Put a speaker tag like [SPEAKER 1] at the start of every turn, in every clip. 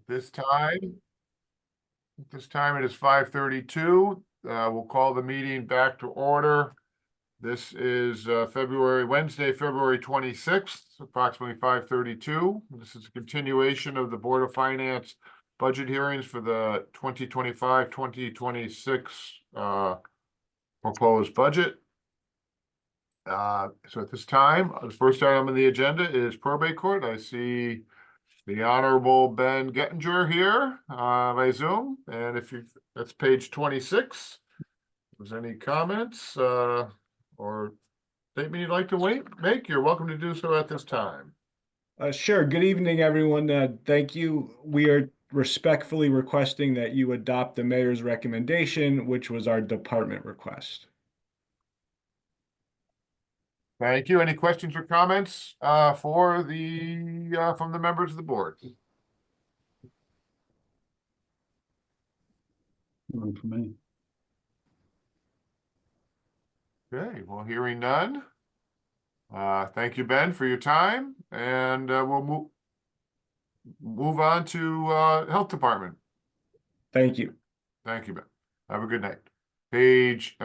[SPEAKER 1] This time, it is 5:32. We'll call the meeting back to order. This is Wednesday, February 26th, approximately 5:32. This is a continuation of the Board of Finance budget hearings for the 2025-2026 proposed budget. So at this time, the first item on the agenda is probate court. I see the Honorable Ben Gettinger here by Zoom, and that's page 26. If there's any comments or statement you'd like to make, you're welcome to do so at this time.
[SPEAKER 2] Sure. Good evening, everyone. Thank you. We are respectfully requesting that you adopt the mayor's recommendation, which was our department request.
[SPEAKER 1] Thank you. Any questions or comments from the members of the board?
[SPEAKER 3] None for me.
[SPEAKER 1] Okay, well, hearing none. Thank you, Ben, for your time, and we'll move on to Health Department.
[SPEAKER 2] Thank you.
[SPEAKER 1] Thank you, Ben. Have a good night. Page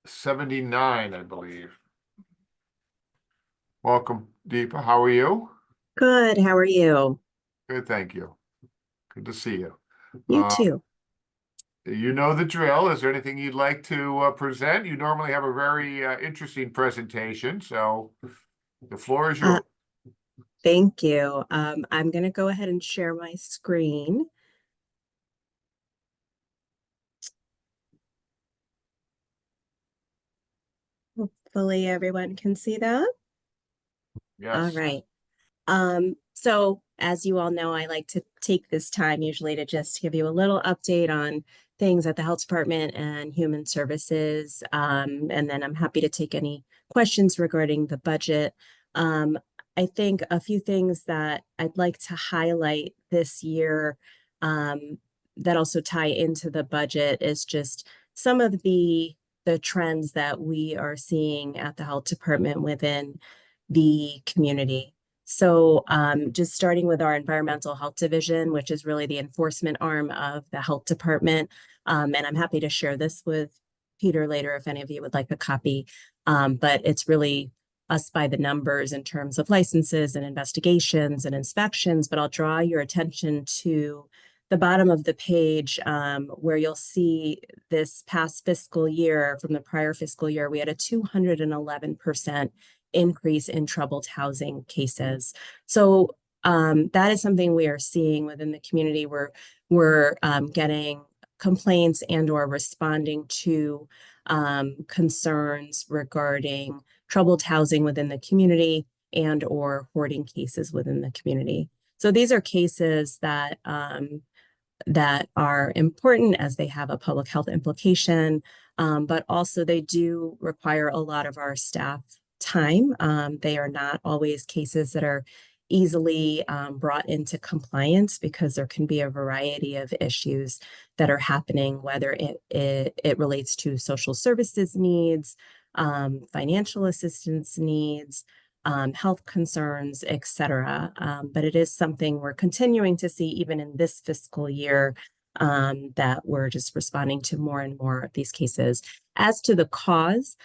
[SPEAKER 1] 79, I believe. Welcome, Deepa. How are you?
[SPEAKER 4] Good. How are you?
[SPEAKER 1] Good, thank you. Good to see you.
[SPEAKER 4] You too.
[SPEAKER 1] You know the drill. Is there anything you'd like to present? You normally have a very interesting presentation, so the floor is yours.
[SPEAKER 4] Thank you. I'm going to go ahead and share my screen. Hopefully everyone can see that.
[SPEAKER 1] Yes.
[SPEAKER 4] All right. So as you all know, I like to take this time usually to just give you a little update on things at the Health Department and Human Services. And then I'm happy to take any questions regarding the budget. I think a few things that I'd like to highlight this year that also tie into the budget is just some of the trends that we are seeing at the Health Department within the community. So just starting with our Environmental Health Division, which is really the enforcement arm of the Health Department. And I'm happy to share this with Peter later if any of you would like a copy. But it's really us by the numbers in terms of licenses and investigations and inspections. But I'll draw your attention to the bottom of the page where you'll see this past fiscal year from the prior fiscal year, we had a 211% increase in troubled housing cases. So that is something we are seeing within the community. We're getting complaints and or responding to concerns regarding troubled housing within the community and or hoarding cases within the community. So these are cases that that are important as they have a public health implication, but also they do require a lot of our staff time. They are not always cases that are easily brought into compliance because there can be a variety of issues that are happening, whether it relates to social services needs, financial assistance needs, health concerns, etc. But it is something we're continuing to see even in this fiscal year, that we're just responding to more and more of these cases. As to the cause,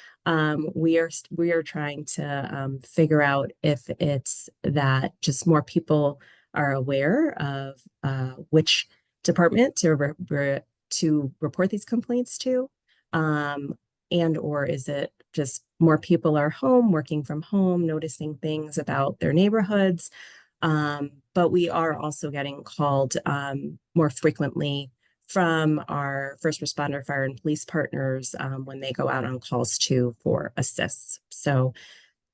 [SPEAKER 4] we are trying to figure out if it's that just more people are aware of which department to report these complaints to, and or is it just more people are home, working from home, noticing things about their neighborhoods. But we are also getting called more frequently from our first responder, fire, and police partners when they go out on calls too for assists. So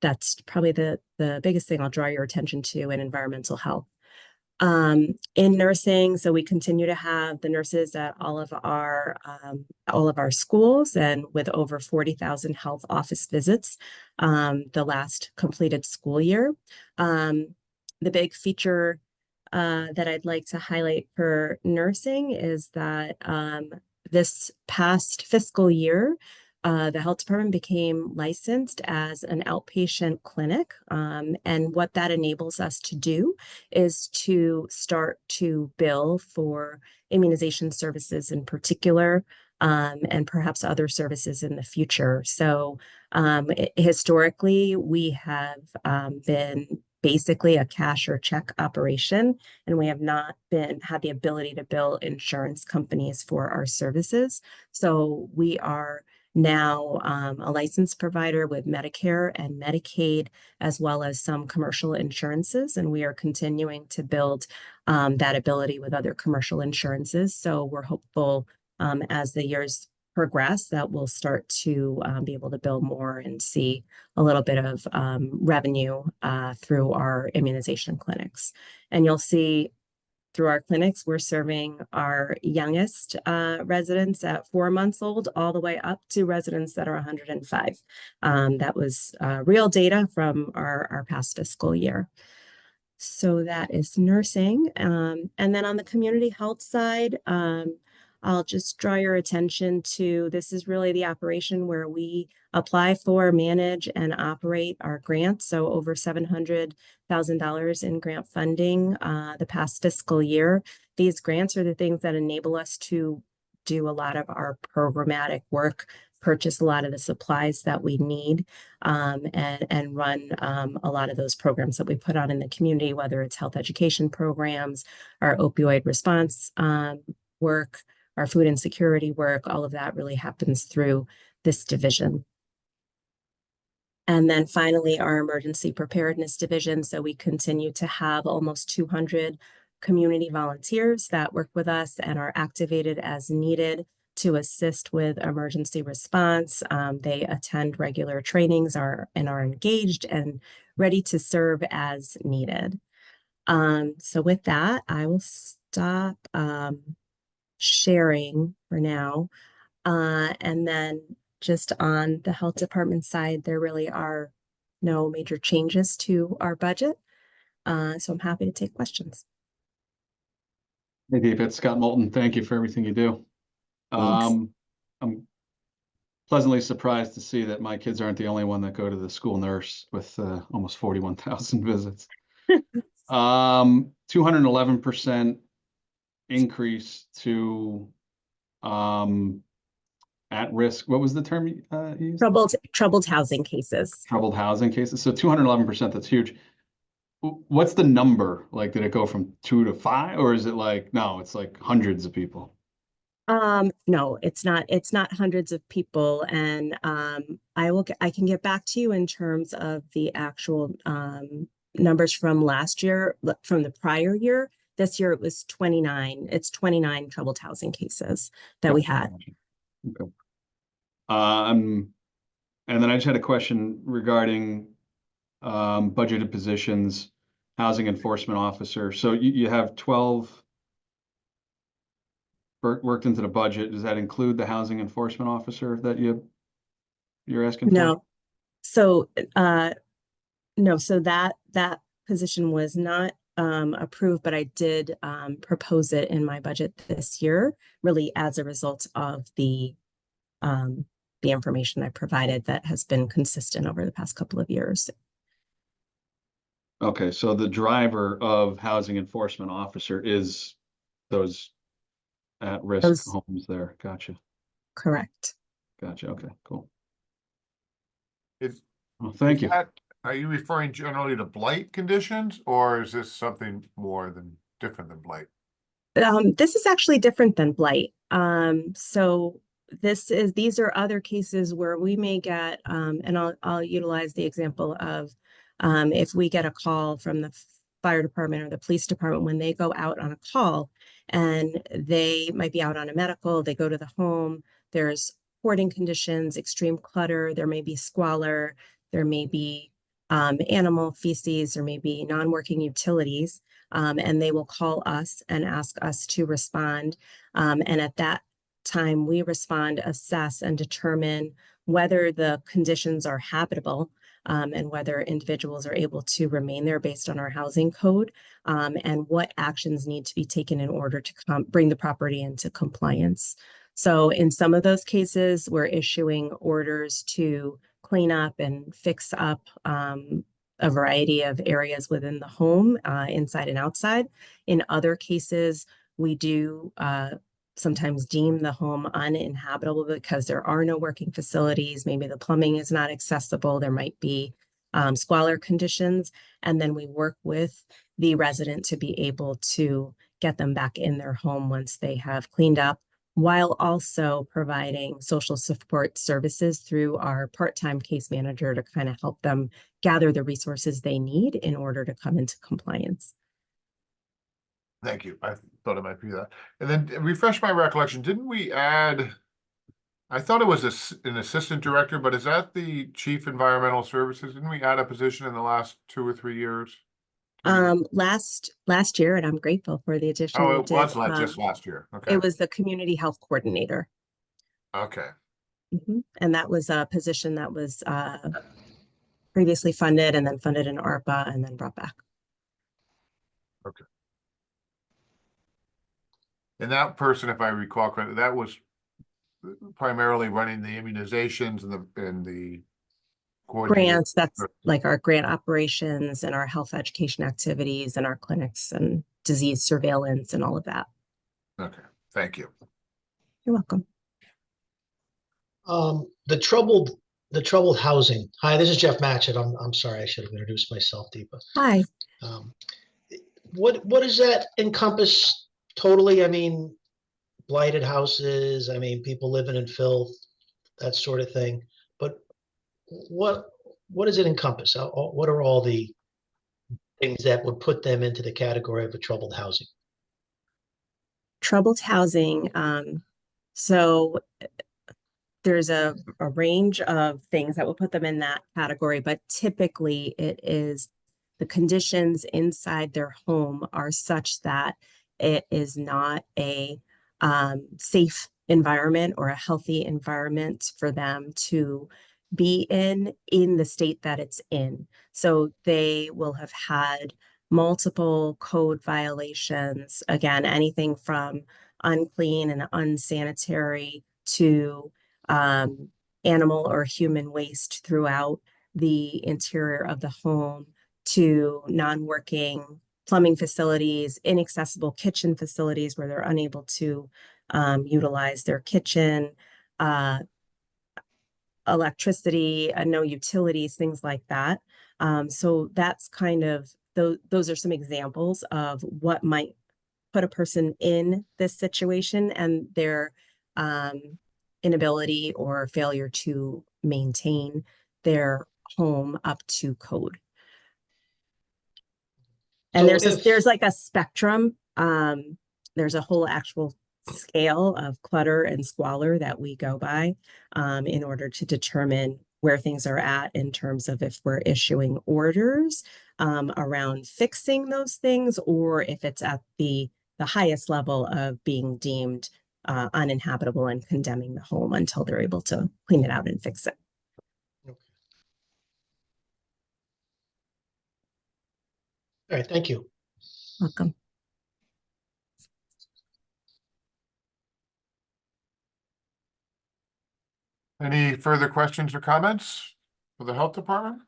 [SPEAKER 4] that's probably the biggest thing I'll draw your attention to in environmental health. In nursing, so we continue to have the nurses at all of our schools, and with over 40,000 health office visits the last completed school year. The big feature that I'd like to highlight for nursing is that this past fiscal year, the health department became licensed as an outpatient clinic. And what that enables us to do is to start to bill for immunization services in particular, and perhaps other services in the future. So historically, we have been basically a cash or check operation, and we have not had the ability to bill insurance companies for our services. So we are now a licensed provider with Medicare and Medicaid, as well as some commercial insurances, and we are continuing to build that ability with other commercial insurances. So we're hopeful as the years progress that we'll start to be able to bill more and see a little bit of revenue through our immunization clinics. And you'll see through our clinics, we're serving our youngest residents at 4 months old, all the way up to residents that are 105. That was real data from our past fiscal year. So that is nursing. And then on the community health side, I'll just draw your attention to, this is really the operation where we apply for, manage, and operate our grants. So over $700,000 in grant funding the past fiscal year. These grants are the things that enable us to do a lot of our programmatic work, purchase a lot of the supplies that we need, and run a lot of those programs that we put on in the community, whether it's health education programs, our opioid response work, our food insecurity work. All of that really happens through this division. And then finally, our emergency preparedness division. So we continue to have almost 200 community volunteers that work with us and are activated as needed to assist with emergency response. They attend regular trainings and are engaged and ready to serve as needed. So with that, I will stop sharing for now. And then just on the health department side, there really are no major changes to our budget. So I'm happy to take questions.
[SPEAKER 3] Hey, David, Scott Moulton, thank you for everything you do. I'm pleasantly surprised to see that my kids aren't the only one that go to the school nurse with almost 41,000 visits. 211% increase to at risk. What was the term you used?
[SPEAKER 4] Troubled housing cases.
[SPEAKER 3] Troubled housing cases. So 211%, that's huge. What's the number? Like, did it go from 2 to 5, or is it like, no, it's like hundreds of people?
[SPEAKER 4] No, it's not hundreds of people. And I can get back to you in terms of the actual numbers from last year, from the prior year. This year it was 29. It's 29 troubled housing cases that we had.
[SPEAKER 3] Okay. And then I just had a question regarding budgeted positions, housing enforcement officer. So you have 12 worked into the budget. Does that include the housing enforcement officer that you're asking for?
[SPEAKER 4] No. So no, so that position was not approved, but I did propose it in my budget this year, really as a result of the information I provided that has been consistent over the past couple of years.
[SPEAKER 3] Okay, so the driver of housing enforcement officer is those at-risk homes there. Gotcha.
[SPEAKER 4] Correct.
[SPEAKER 3] Gotcha. Okay, cool.
[SPEAKER 1] Well,
[SPEAKER 3] thank you.
[SPEAKER 1] Are you referring generally to blight conditions, or is this something different than blight?
[SPEAKER 4] This is actually different than blight. So these are other cases where we may get, and I'll utilize the example of if we get a call from the fire department or the police department when they go out on a call and they might be out on a medical, they go to the home, there's hoarding conditions, extreme clutter, there may be squalor, there may be animal feces, or maybe non-working utilities, and they will call us and ask us to respond. And at that time, we respond, assess, and determine whether the conditions are habitable, and whether individuals are able to remain there based on our housing code, and what actions need to be taken in order to bring the property into compliance. So in some of those cases, we're issuing orders to clean up and fix up a variety of areas within the home, inside and outside. In other cases, we do sometimes deem the home uninhabitable because there are no working facilities. Maybe the plumbing is not accessible. There might be squalor conditions. And then we work with the resident to be able to get them back in their home once they have cleaned up, while also providing social support services through our part-time case manager to kind of help them gather the resources they need in order to come into compliance.
[SPEAKER 1] Thank you. I thought it might be that. And then refresh my recollection, didn't we add, I thought it was an assistant director, but is that the chief environmental services? Didn't we add a position in the last 2 or 3 years?
[SPEAKER 4] Last year, and I'm grateful for the addition
[SPEAKER 1] Oh,
[SPEAKER 4] we
[SPEAKER 1] it was
[SPEAKER 4] did.
[SPEAKER 1] just last year. Okay.
[SPEAKER 4] It was the community health coordinator.
[SPEAKER 1] Okay.
[SPEAKER 4] And that was a position that was previously funded and then funded in ARPA and then brought back.
[SPEAKER 1] Okay. And that person, if I recall correctly, that was primarily running the immunizations and the coordinated
[SPEAKER 4] Grants, that's like our grant operations and our health education activities and our clinics and disease surveillance and all of that.
[SPEAKER 1] Okay, thank you.
[SPEAKER 4] You're welcome.
[SPEAKER 5] The troubled housing. Hi, this is Jeff Matchett. I'm sorry, I should have introduced myself, Deepa.
[SPEAKER 4] Hi.
[SPEAKER 5] What does that encompass totally? I mean, blighted houses, I mean, people living in filth, that sort of thing. But what does it encompass? What are all the things that would put them into the category of a troubled housing?
[SPEAKER 4] Troubled housing. So there's a range of things that will put them in that category, but typically it is the conditions inside their home are such that it is not a safe environment or a healthy environment for them to be in the state that it's in. So they will have had multiple code violations, again, anything from unclean and unsanitary to animal or human waste throughout the interior of the home, to non-working plumbing facilities, inaccessible kitchen facilities where they're unable to utilize their kitchen, electricity, no utilities, things like that. So that's kind of, those are some examples of what might put a person in this situation and their inability or failure to maintain their home up to code. And
[SPEAKER 5] So
[SPEAKER 4] there's like a spectrum. There's a whole actual scale of clutter and squalor that we go by in order to determine where things are at in terms of if we're issuing orders around fixing those things, or if it's at the highest level of being deemed uninhabitable and condemning the home until they're able to clean it out and fix it.
[SPEAKER 5] Okay. All right, thank you.
[SPEAKER 4] Welcome.
[SPEAKER 1] Any further questions or comments for the health department?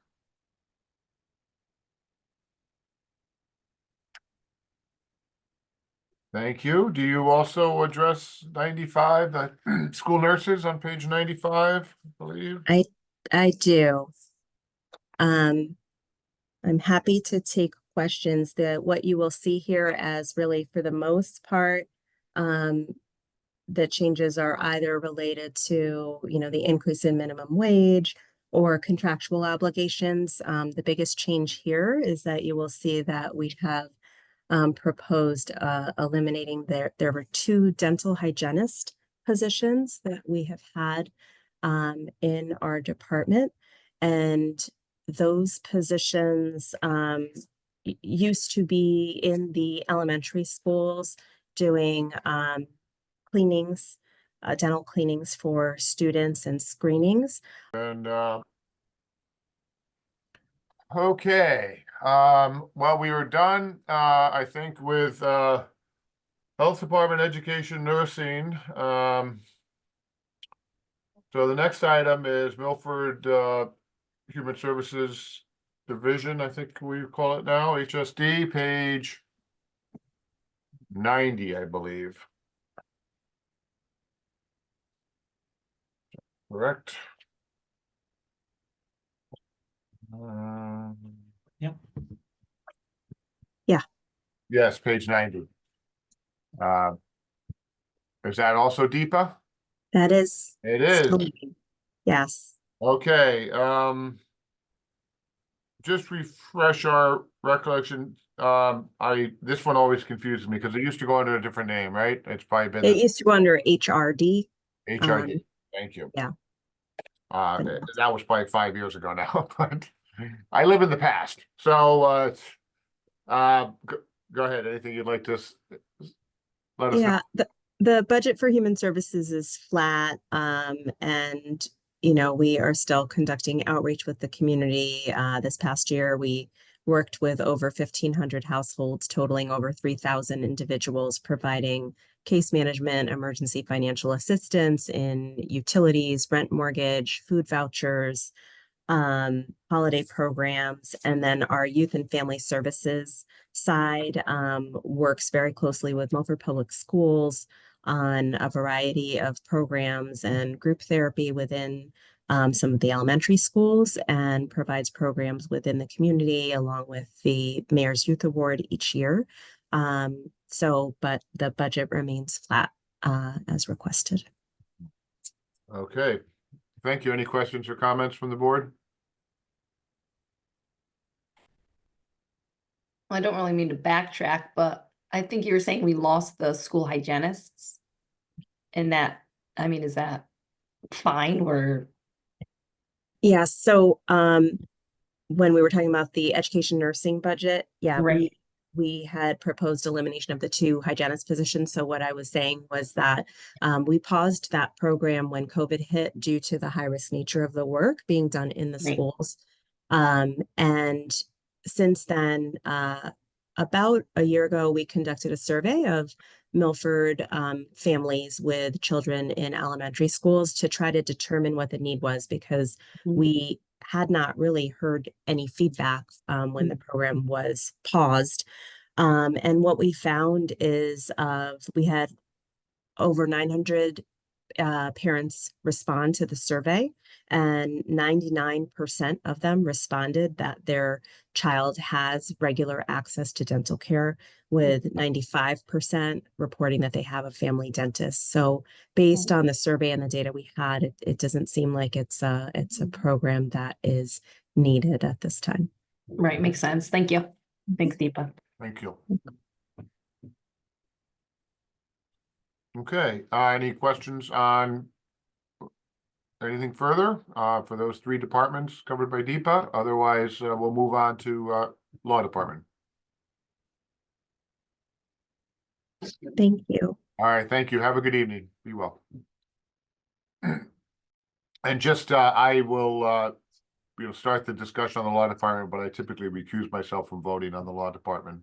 [SPEAKER 1] Thank you. Do you also address 95, the school nurses on page 95, I believe?
[SPEAKER 4] I do. I'm happy to take questions. What you will see here as really for the most part, the changes are either related to, the increase in minimum wage or contractual obligations. The biggest change here is that you will see that we have proposed eliminating there were 2 dental hygienist positions that we have had in our department, and those positions used to be in the elementary schools doing cleanings, dental cleanings for students and screenings.
[SPEAKER 1] And okay, well, we were done, I think, with health department, education, nursing. So the next item is Milford, Human Services Division, I think we call it now, HSD, page 90, I believe. Correct? Um,
[SPEAKER 6] Yep.
[SPEAKER 4] Yeah.
[SPEAKER 1] Yes, page 90. Is that also Deepa?
[SPEAKER 4] That is.
[SPEAKER 1] It is.
[SPEAKER 4] still me. Yes.
[SPEAKER 1] Okay, just refresh our recollection. This one always confuses me because it used to go under a different name, right? It's probably been
[SPEAKER 4] It
[SPEAKER 1] this
[SPEAKER 4] used to go under HRD.
[SPEAKER 1] HID. Thank you.
[SPEAKER 4] yeah.
[SPEAKER 1] That was probably 5 years ago now, but I live in the past. So, go ahead. Anything you'd like to let us know?
[SPEAKER 4] Yeah, the budget for human services is flat, and you know, we are still conducting outreach with the community. This past year, we worked with over 1,500 households, totaling over 3,000 individuals, providing case management, emergency financial assistance in utilities, rent, mortgage, food vouchers, holiday programs, and then our youth and family services side works very closely with Milford Public Schools on a variety of programs and group therapy within some of the elementary schools, and provides programs within the community along with the Mayor's Youth Award each year. But the budget remains flat as requested.
[SPEAKER 1] Okay, thank you. Any questions or comments from the board?
[SPEAKER 7] I don't really mean to backtrack, but I think you were saying we lost the school hygienists. And that, I mean, is that fine or?
[SPEAKER 4] Yeah, so when we were talking about the education nursing budget, yeah,
[SPEAKER 7] Right.
[SPEAKER 4] we had proposed elimination of the 2 hygienist positions. So what I was saying was that we paused that program when COVID hit due to the high risk nature of the work being done in the
[SPEAKER 7] Right.
[SPEAKER 4] schools. And since then, about a year ago, we conducted a survey of Milford families with children in elementary schools to try to determine what the need was, because
[SPEAKER 7] Mhm.
[SPEAKER 4] we had not really heard any feedback when the program was paused. And what we found is we had over 900 parents respond to the survey, and 99% of them responded that their child has regular access to dental care, with 95% reporting that they have a family dentist. So based on the survey and the data we had, it doesn't seem like it's a program that is needed at this time.
[SPEAKER 7] Right, makes sense. Thank you. Thanks, Deepa.
[SPEAKER 1] Thank you. Okay, any questions on anything further for those 3 departments covered by Deepa? Otherwise, we'll move on to Law Department.
[SPEAKER 4] Thank you.
[SPEAKER 1] All right, thank you. Have a good evening. Be well. And just, I will, start the discussion on the Law Department, but I typically recuse myself from voting on the Law Department.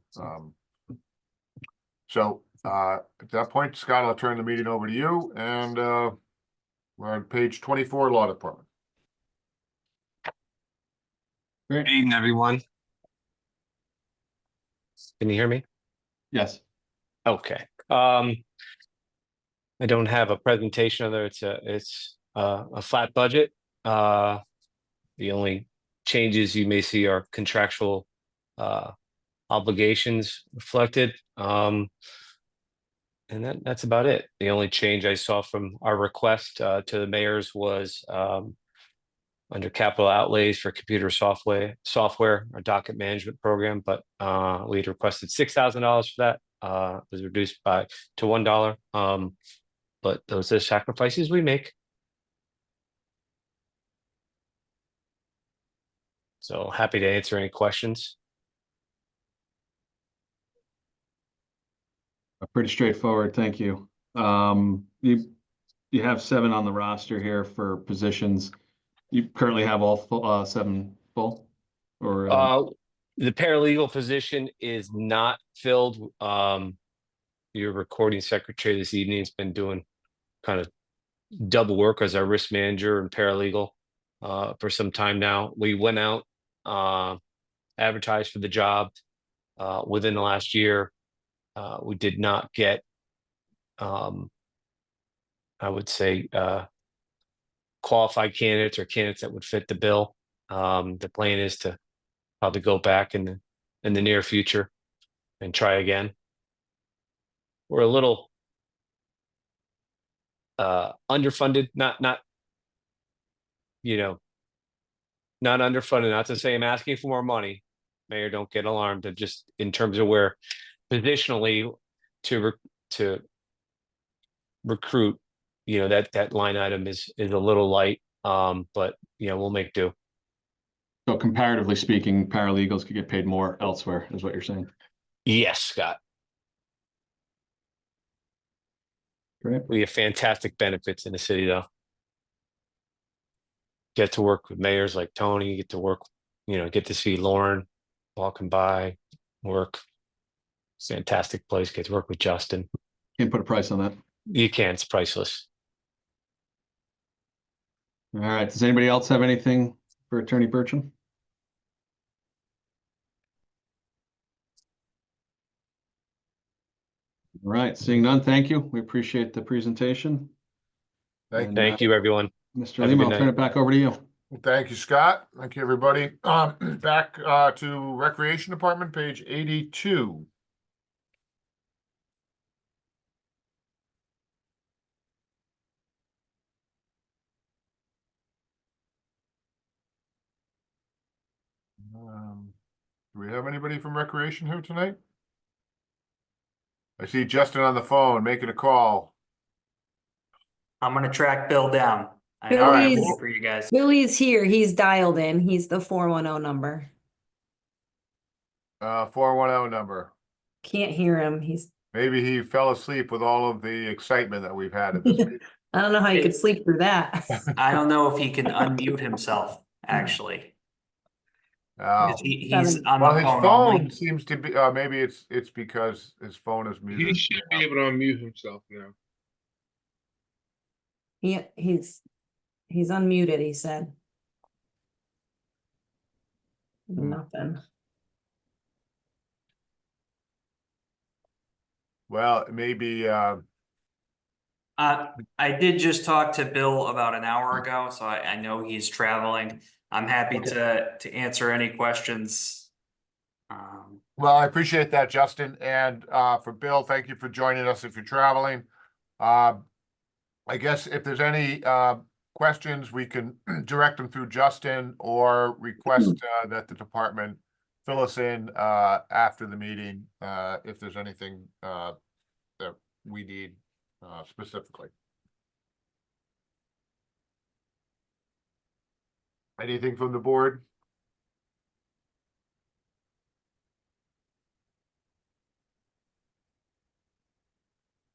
[SPEAKER 1] So, at that point, Scott, I'll turn the meeting over to you, and we're on page 24, Law Department.
[SPEAKER 3] Great.
[SPEAKER 6] Good evening, everyone. Can you hear me?
[SPEAKER 3] Yes.
[SPEAKER 6] Okay. I don't have a presentation, other it's a flat budget. The only changes you may see are contractual obligations reflected. And that's about it. The only change I saw from our request to the mayors was under capital outlays for computer software, our docket management program, but we had requested $6,000 for that. It was reduced to $1. But those are sacrifices we make. So happy to answer any questions.
[SPEAKER 3] Pretty straightforward, thank you. You have 7 on the roster here for positions. You currently have all 7 full? Or
[SPEAKER 6] The paralegal position is not filled. Your recording secretary this evening has been doing kind of double work as our risk manager and paralegal for some time now. We went out, advertised for the job within the last year. We did not get, I would say, qualified candidates or candidates that would fit the bill. The plan is to probably go back in the near future and try again. We're a little underfunded, not not underfunded, not to say I'm asking for more money. Mayor, don't get alarmed, but just in terms of where positionally to recruit, that line item is a little light, but we'll make do.
[SPEAKER 3] So comparatively speaking, paralegals could get paid more elsewhere, is what you're saying?
[SPEAKER 6] Yes, Scott.
[SPEAKER 3] Great.
[SPEAKER 6] We have fantastic benefits in the city, though. Get to work with mayors like Tony, get to work, get to see Lauren walking by, work. Fantastic place, get to work with Justin.
[SPEAKER 3] Can't put a price on that.
[SPEAKER 6] You can, it's priceless.
[SPEAKER 3] All right, does anybody else have anything for Attorney Bertram? All right, seeing none, thank you. We appreciate the presentation.
[SPEAKER 1] Thank
[SPEAKER 3] And,
[SPEAKER 6] Thank you, everyone.
[SPEAKER 3] Mr.
[SPEAKER 6] Have a
[SPEAKER 3] Lima,
[SPEAKER 6] good
[SPEAKER 3] I'll turn
[SPEAKER 6] night.
[SPEAKER 3] it back over to you.
[SPEAKER 1] Thank you, Scott. Thank you, everybody. Back to Recreation Department, page 82. Do we have anybody from Recreation here tonight? I see Justin on the phone making a call.
[SPEAKER 8] I'm gonna track Bill down. I know I'm
[SPEAKER 4] Billy's-
[SPEAKER 8] waiting for you guys.
[SPEAKER 4] Billy's here. He's dialed in. He's the 410 number.
[SPEAKER 1] 410 number.
[SPEAKER 4] Can't hear him.
[SPEAKER 1] Maybe he fell asleep with all of the excitement that we've had at this meeting.
[SPEAKER 4] I don't know how you could sleep through that.
[SPEAKER 8] I don't know if he can unmute himself, actually.
[SPEAKER 1] Oh.
[SPEAKER 8] He's on
[SPEAKER 1] Well,
[SPEAKER 8] the
[SPEAKER 1] his
[SPEAKER 8] phone
[SPEAKER 1] phone
[SPEAKER 8] only.
[SPEAKER 1] seems to be, maybe it's because his phone is muted.
[SPEAKER 9] He should be able to unmute himself now.
[SPEAKER 4] He's unmuted, he said. Nothing.
[SPEAKER 1] Well, maybe,
[SPEAKER 8] I did just talk to Bill about an hour ago, so I know he's traveling. I'm happy to answer any questions.
[SPEAKER 1] well, I appreciate that, Justin. And for Bill, thank you for joining us if you're traveling. I guess if there's any questions, we can direct them through Justin or request that the department fill us in after the meeting if there's anything that we need specifically. Anything from the board?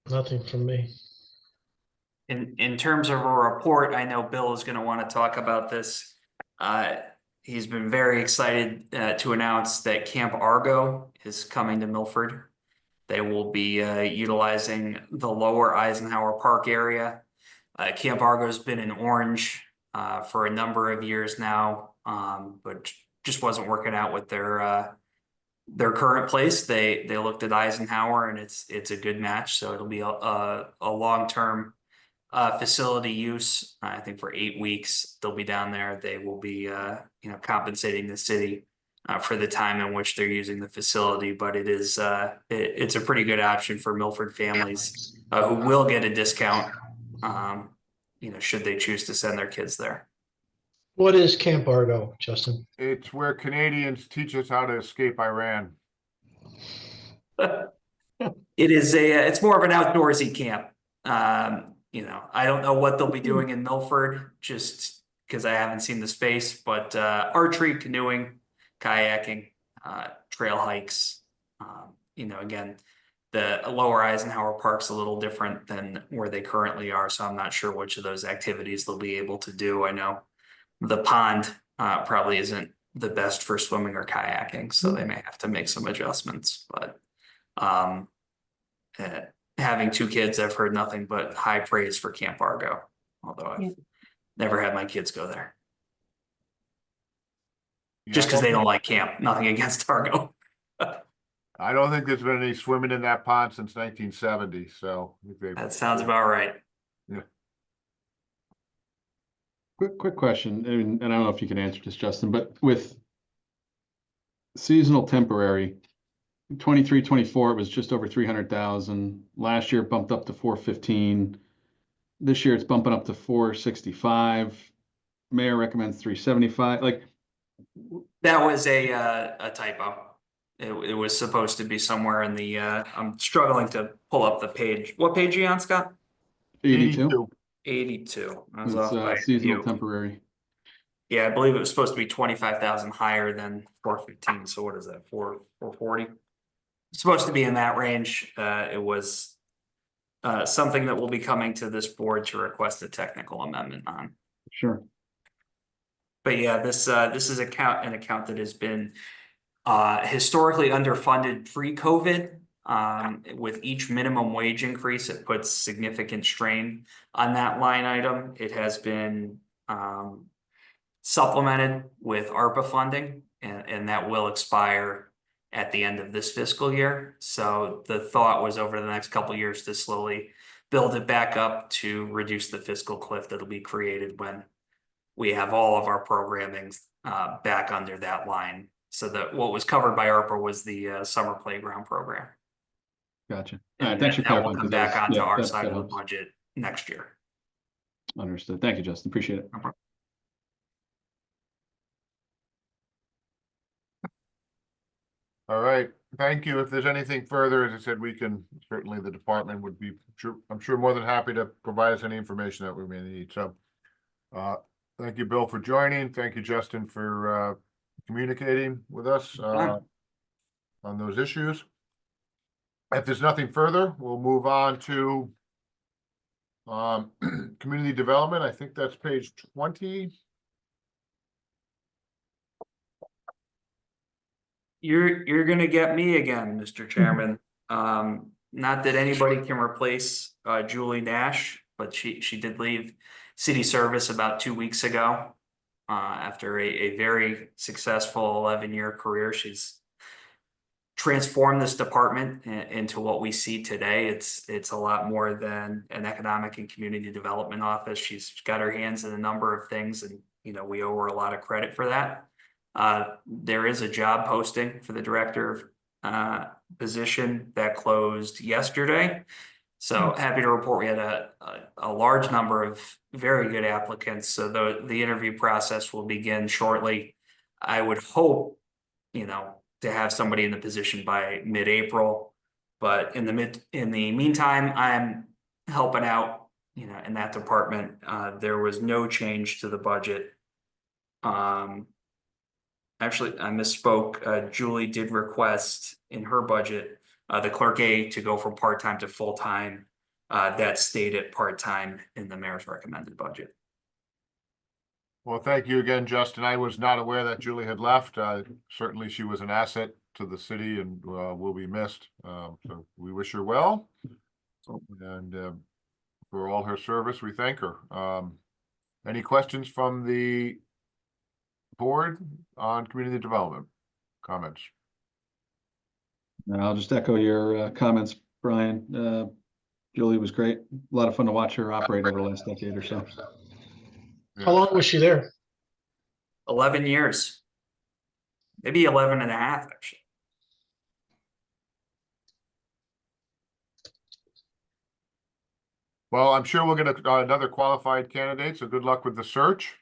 [SPEAKER 5] Nothing from me.
[SPEAKER 8] In terms of a report, I know Bill is gonna wanna talk about this. He's been very excited to announce that Camp Argo is coming to Milford. They will be utilizing the lower Eisenhower Park area. Camp Argo's been in Orange for a number of years now, but just wasn't working out with their current place. They looked at Eisenhower, and it's a good match. So it'll be a long-term facility use. I think for 8 weeks they'll be down there. They will be compensating the city for the time in which they're using the facility, but it's a pretty good option for Milford families who will get a discount should they choose to send their kids there.
[SPEAKER 5] What is Camp Argo, Justin?
[SPEAKER 1] It's where Canadians teach us how to escape Iran.
[SPEAKER 8] It's more of an outdoorsy camp. I don't know what they'll be doing in Milford just because I haven't seen the space, but archery, canoeing, kayaking, trail hikes. Again, the lower Eisenhower Park's a little different than where they currently are, so I'm not sure which of those activities they'll be able to do. I know the pond probably isn't the best for swimming or kayaking, so they may have to make some adjustments. But having 2 kids, I've heard nothing but high praise for Camp Argo. although
[SPEAKER 7] Yeah.
[SPEAKER 8] I've never had my kids go there.
[SPEAKER 1] Yeah,
[SPEAKER 8] Just because they don't like camp, nothing against Argo.
[SPEAKER 1] I don't think there's been any swimming in that pond since 1970, so. I think they've-
[SPEAKER 8] That sounds about right.
[SPEAKER 3] Quick question, and I don't know if you can answer this, Justin, but with seasonal temporary, 23, 24, it was just over 300,000. Last year it bumped up to 415. This year it's bumping up to 465. Mayor recommends 375. Like,
[SPEAKER 8] That was a typo. It was supposed to be somewhere in the, I'm struggling to pull up the page. What page are you on, Scott?
[SPEAKER 3] 82.
[SPEAKER 8] 82. I was
[SPEAKER 3] It's
[SPEAKER 8] off by a
[SPEAKER 3] seasonal
[SPEAKER 8] few.
[SPEAKER 3] temporary.
[SPEAKER 8] Yeah, I believe it was supposed to be 25,000 higher than 415. So what is that? 440? It's supposed to be in that range. It was something that will be coming to this board to request a technical amendment on.
[SPEAKER 3] Sure.
[SPEAKER 8] But yeah, this is an account that has been historically underfunded pre-COVID. With each minimum wage increase, it puts significant strain on that line item. It has been supplemented with ARPA funding, and that will expire at the end of this fiscal year. So the thought was over the next couple of years to slowly build it back up to reduce the fiscal cliff that'll be created when we have all of our programming back under that line. So that what was covered by ARPA was the summer playground program.
[SPEAKER 3] Gotcha. All right,
[SPEAKER 8] And
[SPEAKER 3] thanks for
[SPEAKER 8] that will
[SPEAKER 3] clarifying.
[SPEAKER 8] come
[SPEAKER 3] 'cause that
[SPEAKER 8] back
[SPEAKER 3] was-
[SPEAKER 8] onto
[SPEAKER 3] yeah,
[SPEAKER 8] our
[SPEAKER 3] that-
[SPEAKER 8] side
[SPEAKER 3] that
[SPEAKER 8] of the
[SPEAKER 3] helps.
[SPEAKER 8] budget next year.
[SPEAKER 3] Understood. Thank you, Justin. Appreciate it.
[SPEAKER 1] All right, thank you. If there's anything further, as I said, we can, certainly the department would be, I'm sure more than happy to provide us any information that we may need, so. Thank you, Bill, for joining. Thank you, Justin, for communicating with us on those issues. If there's nothing further, we'll move on to community development. I think that's page 20.
[SPEAKER 8] You're gonna get me again, Mr. Chairman. Not that anybody can replace Julie Nash, but she did leave city service about 2 weeks ago. After a very successful 11-year career, she's transformed this department into what we see today. It's a lot more than an economic and community development office. She's got her hands in a number of things, and we owe her a lot of credit for that. There is a job posting for the director position that closed yesterday. So happy to report we had a large number of very good applicants. So the interview process will begin shortly. I would hope, to have somebody in the position by mid-April, but in the meantime, I'm helping out, in that department. There was no change to the budget. Actually, I misspoke. Julie did request in her budget the clerk A to go from part-time to full-time. That stayed at part-time in the mayor's recommended budget.
[SPEAKER 1] Well, thank you again, Justin. I was not aware that Julie had left. Certainly she was an asset to the city and will be missed. So we wish her well. And for all her service, we thank her. Any questions from the board on community development comments?
[SPEAKER 3] And I'll just echo your comments, Brian. Julie was great. A lot of fun to watch her operate over the last decade or so.
[SPEAKER 5] How long was she there?
[SPEAKER 8] 11 years. Maybe 11 and a half, actually.
[SPEAKER 1] Well, I'm sure we'll get another qualified candidate, so good luck with the search.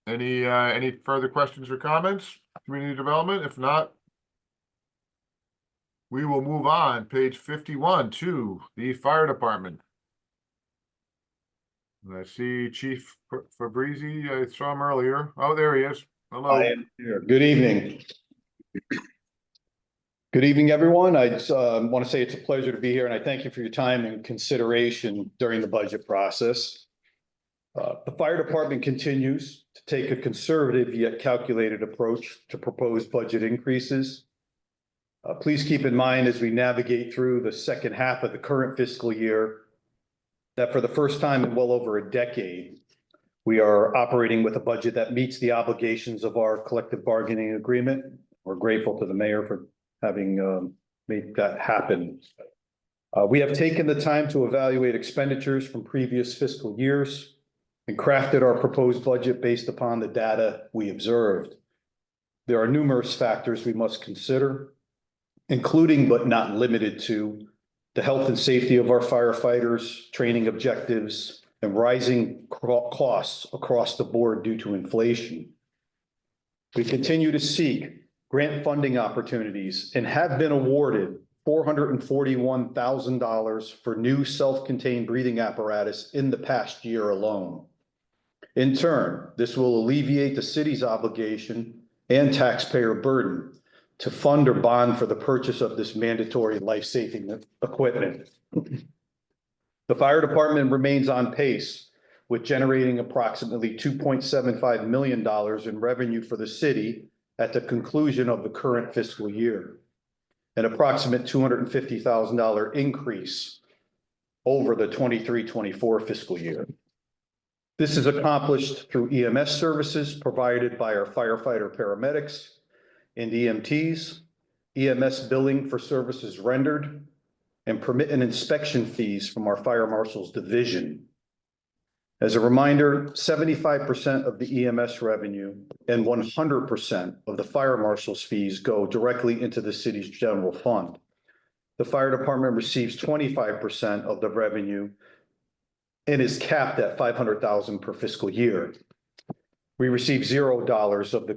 [SPEAKER 1] Any further questions or comments? Community development? If not, we will move on, page 51, to the fire department. And I see Chief Fabrizi. I saw him earlier. Oh, there he is. Hello.
[SPEAKER 10] I am here. Good evening. Good evening, everyone. I want to say it's a pleasure to be here, and I thank you for your time and consideration during the budget process. The fire department continues to take a conservative yet calculated approach to proposed budget increases. Please keep in mind as we navigate through the second half of the current fiscal year, that for the first time in well over a decade, we are operating with a budget that meets the obligations of our collective bargaining agreement. We're grateful to the mayor for having made that happen. We have taken the time to evaluate expenditures from previous fiscal years and crafted our proposed budget based upon the data we observed. There are numerous factors we must consider, including but not limited to the health and safety of our firefighters, training objectives, and rising costs across the board due to inflation. We continue to seek grant funding opportunities and have been awarded $441,000 for new self-contained breathing apparatus in the past year alone. In turn, this will alleviate the city's obligation and taxpayer burden to fund or bond for the purchase of this mandatory life-saving equipment. The fire department remains on pace with generating approximately $2.75 million in revenue for the city at the conclusion of the current fiscal year, an approximate $250,000 increase over the 23-24 fiscal year. This is accomplished through EMS services provided by our firefighter paramedics and EMTs, EMS billing for services rendered, and permit and inspection fees from our fire marshal's division. As a reminder, 75% of the EMS revenue and 100% of the fire marshal's fees go directly into the city's general fund. The fire department receives 25% of the revenue and is capped at $500,000 per fiscal year. We receive $0 of the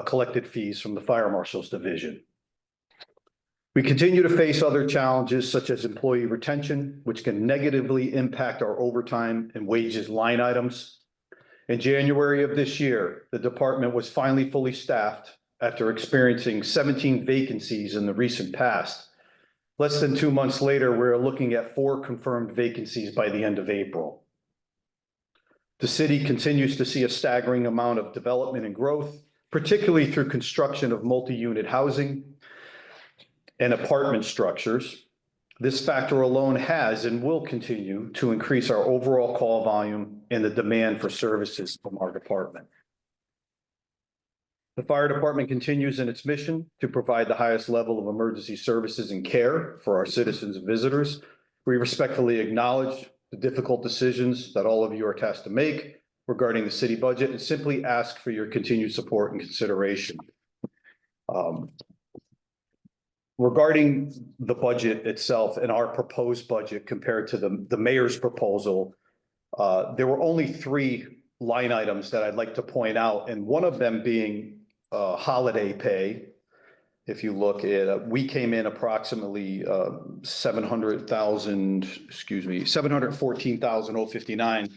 [SPEAKER 10] collected fees from the fire marshal's division. We continue to face other challenges such as employee retention, which can negatively impact our overtime and wages line items. In January of this year, the department was finally fully staffed after experiencing 17 vacancies in the recent past. Less than 2 months later, we're looking at 4 confirmed vacancies by the end of April. The city continues to see a staggering amount of development and growth, particularly through construction of multi-unit housing and apartment structures. This factor alone has and will continue to increase our overall call volume and the demand for services from our department. The fire department continues in its mission to provide the highest level of emergency services and care for our citizens and visitors. We respectfully acknowledge the difficult decisions that all of you are tasked to make regarding the city budget and simply ask for your continued support and consideration. Regarding the budget itself and our proposed budget compared to the mayor's proposal, there were only 3 line items that I'd like to point out, and one of them being holiday pay. If you look at, we came in approximately $714,059,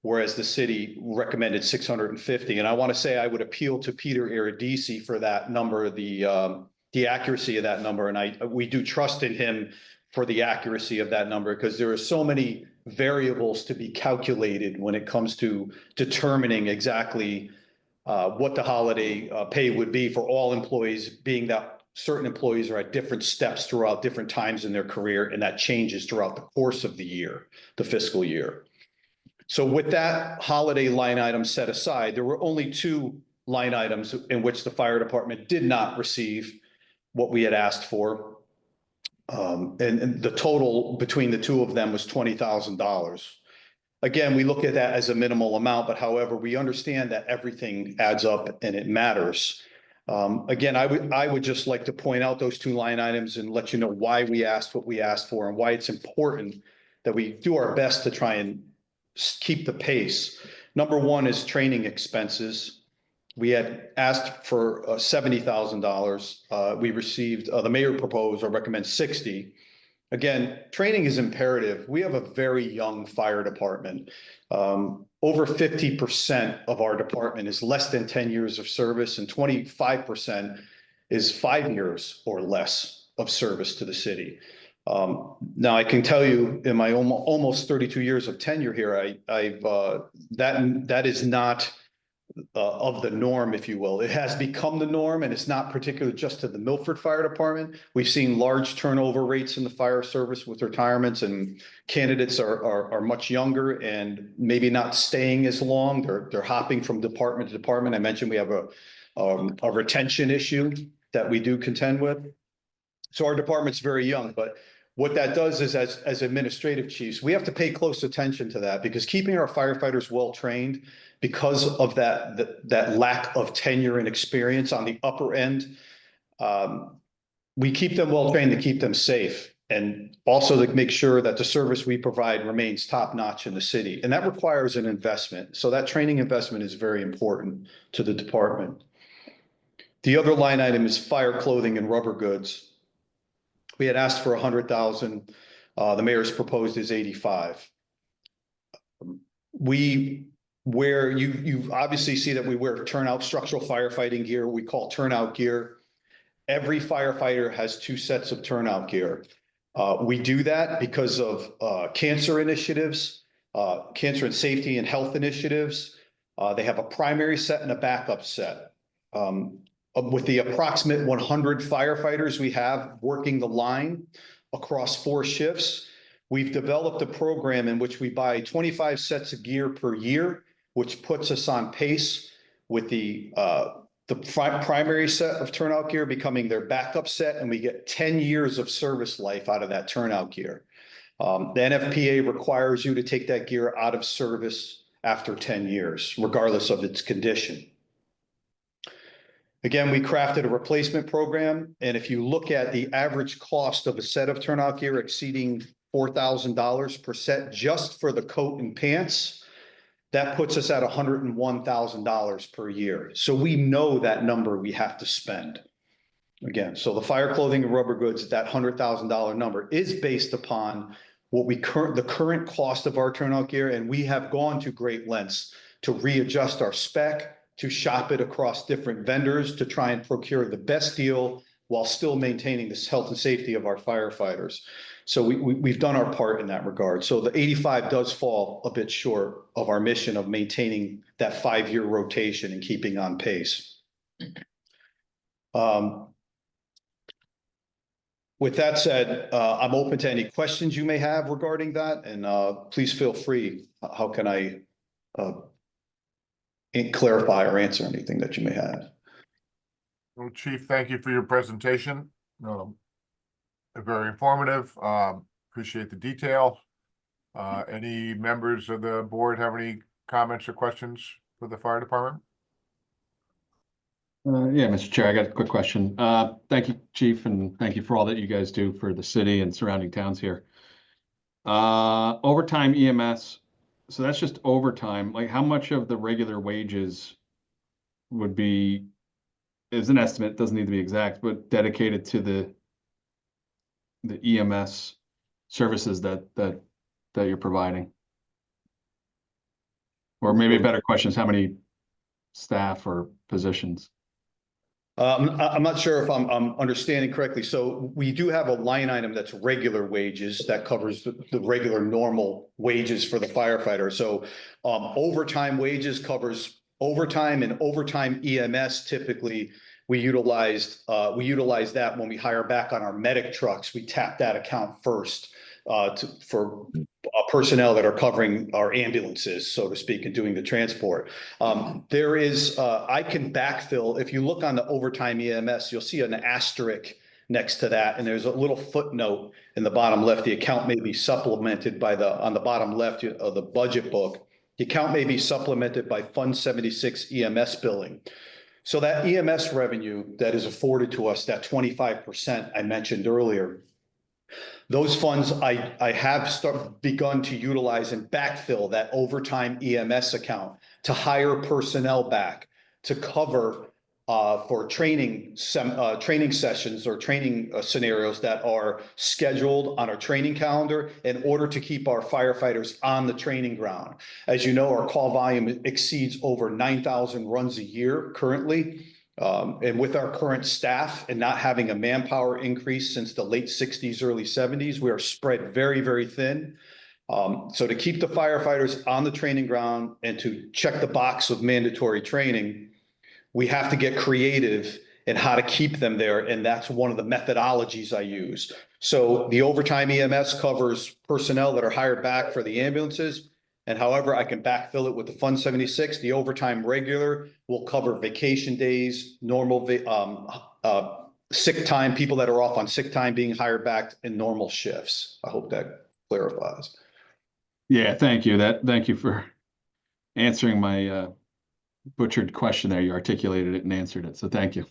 [SPEAKER 10] whereas the city recommended $650. And I want to say I would appeal to Peter Iridisi for that number, the accuracy of that number. And we do trust in him for the accuracy of that number, because there are so many variables to be calculated when it comes to determining exactly what the holiday pay would be for all employees, being that certain employees are at different steps throughout different times in their career, and that changes throughout the course of the year, the fiscal year. So with that holiday line item set aside, there were only 2 line items in which the fire department did not receive what we had asked for. And the total between the 2 of them was $20,000. Again, we look at that as a minimal amount, but however, we understand that everything adds up and it matters. Again, I would just like to point out those 2 line items and let you know why we asked what we asked for and why it's important that we do our best to try and keep the pace. Number 1 is training expenses. We had asked for $70,000. We received, the mayor proposed or recommends $60,000. Again, training is imperative. We have a very young fire department. Over 50% of our department is less than 10 years of service, and 25% is 5 years or less of service to the city. Now, I can tell you in my almost 32 years of tenure here, that is not of the norm, if you will. It has become the norm, and it's not particular just to the Milford Fire Department. We've seen large turnover rates in the fire service with retirements, and candidates are much younger and maybe not staying as long. They're hopping from department to department. I mentioned we have a retention issue that we do contend with. So our department's very young, but what that does is as administrative chiefs, we have to pay close attention to that, because keeping our firefighters well-trained, because of that lack of tenure and experience on the upper end, we keep them well-trained to keep them safe, and also to make sure that the service we provide remains top-notch in the city. And that requires an investment. So that training investment is very important to the department. The other line item is fire clothing and rubber goods. We had asked for 100,000. The mayor's proposed is 85. You obviously see that we wear turnout structural firefighting gear, we call turnout gear. Every firefighter has 2 sets of turnout gear. We do that because of cancer initiatives, cancer and safety and health initiatives. They have a primary set and a backup set. With the approximate 100 firefighters we have working the line across 4 shifts, we've developed a program in which we buy 25 sets of gear per year, which puts us on pace with the primary set of turnout gear becoming their backup set, and we get 10 years of service life out of that turnout gear. The NFPA requires you to take that gear out of service after 10 years, regardless of its condition. Again, we crafted a replacement program, and if you look at the average cost of a set of turnout gear exceeding $4,000 per set just for the coat and pants, that puts us at $101,000 per year. So we know that number we have to spend. Again, so the fire clothing and rubber goods, that $100,000 number is based upon what the current cost of our turnout gear, and we have gone to great lengths to readjust our spec, to shop it across different vendors, to try and procure the best deal while still maintaining this health and safety of our firefighters. So we've done our part in that regard. So the 85 does fall a bit short of our mission of maintaining that 5-year rotation and keeping on pace. With that said, I'm open to any questions you may have regarding that, and please feel free. How can I clarify or answer anything that you may have?
[SPEAKER 1] Well, Chief, thank you for your presentation. Very informative. Appreciate the detail. Any members of the board have any comments or questions for the fire department?
[SPEAKER 3] Yeah, Mr. Chair, I got a quick question. Thank you, Chief, and thank you for all that you guys do for the city and surrounding towns here. Overtime EMS, so that's just overtime. Like, how much of the regular wages would be, is an estimate, doesn't need to be exact, but dedicated to the EMS services that you're providing? Or maybe a better question is how many staff or positions?
[SPEAKER 10] I'm not sure if I'm understanding correctly. So we do have a line item that's regular wages that covers the regular normal wages for the firefighter. So overtime wages covers overtime, and overtime EMS typically we utilize that when we hire back on our medic trucks. We tap that account first for personnel that are covering our ambulances, so to speak, and doing the transport. There is, I can backfill. If you look on the overtime EMS, you'll see an asterisk next to that, and there's a little footnote in the bottom left. The account may be supplemented by on the bottom left of the budget book. The account may be supplemented by Fund 76 EMS billing. So that EMS revenue that is afforded to us, that 25% I mentioned earlier, those funds I have begun to utilize and backfill that overtime EMS account to hire personnel back to cover for training sessions or training scenarios that are scheduled on our training calendar in order to keep our firefighters on the training ground. As you know, our call volume exceeds over 9,000 runs a year currently. And with our current staff and not having a manpower increase since the late 60s, early 70s, we are spread very, very thin. So to keep the firefighters on the training ground and to check the box of mandatory training, we have to get creative in how to keep them there. And that's one of the methodologies I use. So the overtime EMS covers personnel that are hired back for the ambulances. And however, I can backfill it with the Fund 76. The overtime regular will cover vacation days, normal sick time, people that are off on sick time being hired back in normal shifts. I hope that clarifies.
[SPEAKER 3] Yeah, thank you. Thank you for answering my butchered question there. You articulated it and answered it, so thank you.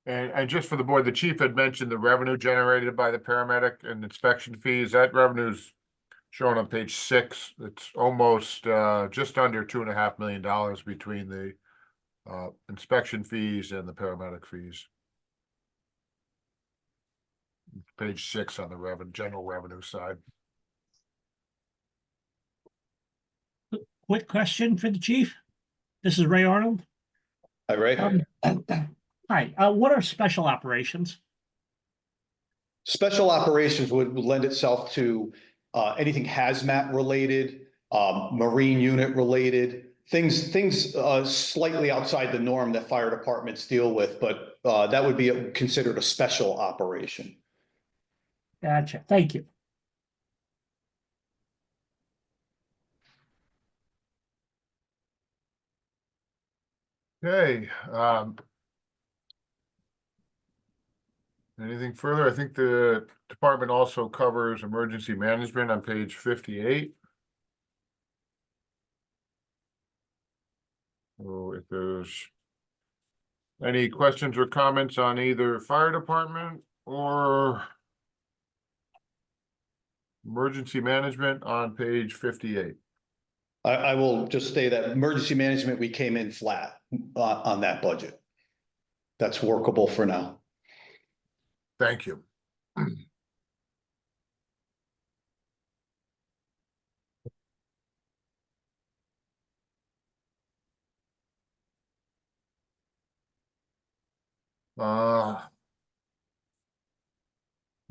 [SPEAKER 1] And just for the board, the chief had mentioned the revenue generated by the paramedic and inspection fees. That revenue's shown on page 6. It's almost just under $2.5 million between the inspection fees and the paramedic fees. Page 6 on the general revenue side.
[SPEAKER 11] Quick question for the chief. This is Ray Arnold.
[SPEAKER 10] Hi, Ray.
[SPEAKER 11] Hi, what are special operations?
[SPEAKER 10] Special operations would lend itself to anything hazmat related, marine unit related, things slightly outside the norm that fire departments deal with, but that would be considered a special operation.
[SPEAKER 11] Gotcha. Thank you.
[SPEAKER 1] Okay. Anything further? I think the department also covers emergency management on page 58. So if there's any questions or comments on either fire department or emergency management on page 58.
[SPEAKER 10] I will just say that emergency management, we came in flat on that budget. That's workable for now.
[SPEAKER 1] Thank you.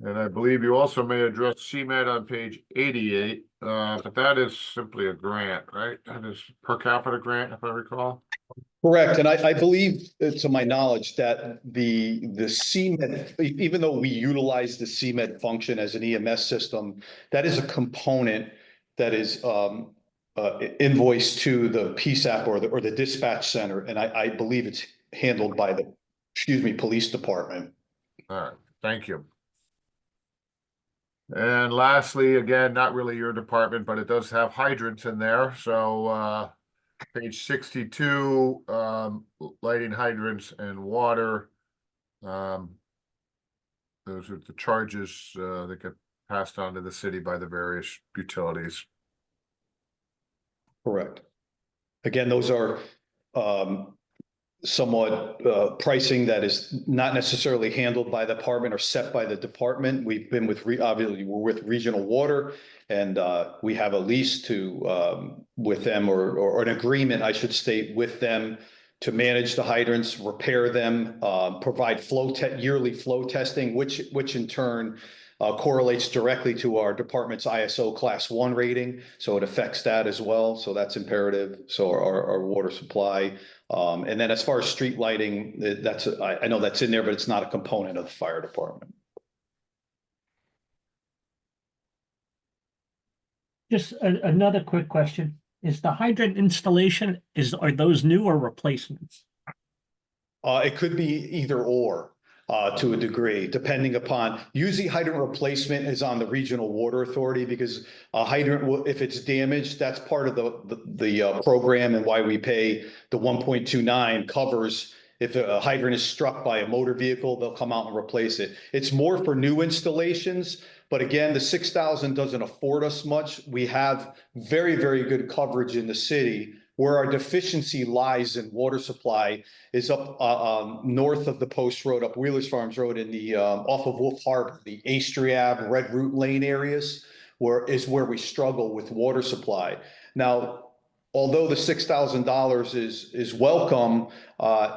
[SPEAKER 1] And I believe you also may address CMed on page 88, but that is simply a grant, right? That is per capita grant, if I recall.
[SPEAKER 10] Correct, and I believe, to my knowledge, that the CMed, even though we utilize the CMed function as an EMS system, that is a component that is invoiced to the PSAP or the dispatch center, and I believe it's handled by the, police department.
[SPEAKER 1] All right, thank you. And lastly, again, not really your department, but it does have hydrants in there, so page 62, lighting hydrants and water. Those are the charges that get passed on to the city by the various utilities.
[SPEAKER 10] Correct. Again, those are somewhat pricing that is not necessarily handled by the department or set by the department. We've been with, obviously, we're with Regional Water, and we have a lease to with them or an agreement, I should state, with them to manage the hydrants, repair them, provide yearly flow testing, which in turn correlates directly to our department's ISO Class 1 rating. So it affects that as well. So that's imperative. So our water supply. And then as far as street lighting, I know that's in there, but it's not a component of the fire department.
[SPEAKER 11] Just another quick question. Is the hydrant installation, are those new or replacements?
[SPEAKER 10] It could be either or. To a degree, depending upon, usually hydrant replacement is on the Regional Water Authority, because a hydrant, if it's damaged, that's part of the program, and why we pay the 1.29 covers. If a hydrant is struck by a motor vehicle, they'll come out and replace it. It's more for new installations, but again, the 6,000 doesn't afford us much. We have very, very good coverage in the city. Where our deficiency lies in water supply is up north of the Post Road, up Wheelers Farms Road, in the off of Wolf Harbor, the Astriab, Red Root Lane areas, where we struggle with water supply. Now, although the $6,000 is welcome,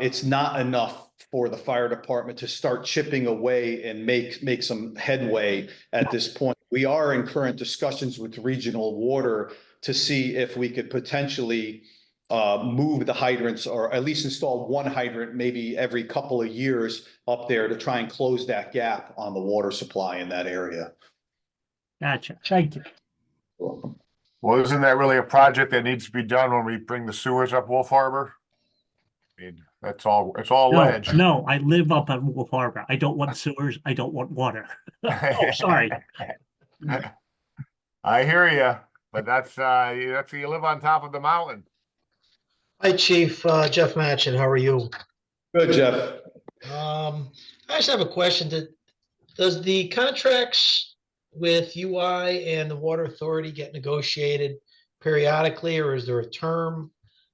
[SPEAKER 10] it's not enough for the fire department to start chipping away and make some headway at this point. We are in current discussions with Regional Water to see if we could potentially move the hydrants, or at least install one hydrant maybe every couple of years up there to try and close that gap on the water supply in that area.
[SPEAKER 11] Gotcha. Thank you.
[SPEAKER 1] Well, isn't that really a project that needs to be done when we bring the sewers up Wolf Harbor? I mean, it's all
[SPEAKER 11] No,
[SPEAKER 1] ledge.
[SPEAKER 11] no, I live up on Wolf Harbor. I don't want sewers. I don't want water. Oh, sorry.
[SPEAKER 1] I hear you, but that's you live on top of the mountain.
[SPEAKER 5] Hi, Chief, Jeff Matchett, how are you?
[SPEAKER 10] Good, Jeff.
[SPEAKER 5] I just have a question. Does the contracts with UI and the Water Authority get negotiated periodically, or is there a term?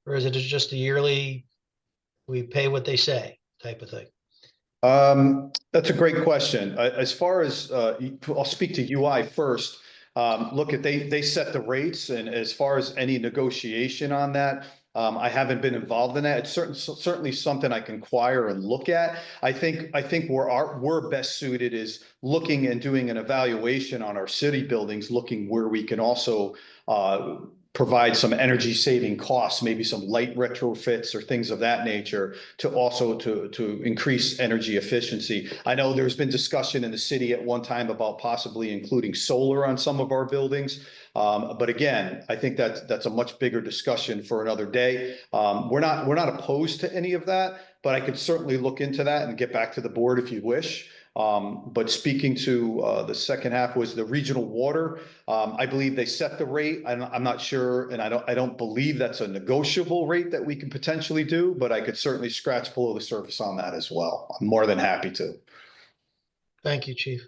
[SPEAKER 5] Or is it just a yearly, we pay what they say type of thing?
[SPEAKER 10] That's a great question. As far as, I'll speak to UI first. Look, they set the rates, and as far as any negotiation on that, I haven't been involved in that. It's certainly something I can inquire and look at. I think where we're best suited is looking and doing an evaluation on our city buildings, looking where we can also provide some energy saving costs, maybe some light retrofits or things of that nature to also to increase energy efficiency. I know there's been discussion in the city at one time about possibly including solar on some of our buildings. But again, I think that's a much bigger discussion for another day. We're not opposed to any of that, but I could certainly look into that and get back to the board if you wish. But speaking to the second half was the Regional Water. I believe they set the rate. I'm not sure, and I don't believe that's a negotiable rate that we can potentially do, but I could certainly scratch below the surface on that as well. I'm more than happy to.
[SPEAKER 5] Thank you, Chief.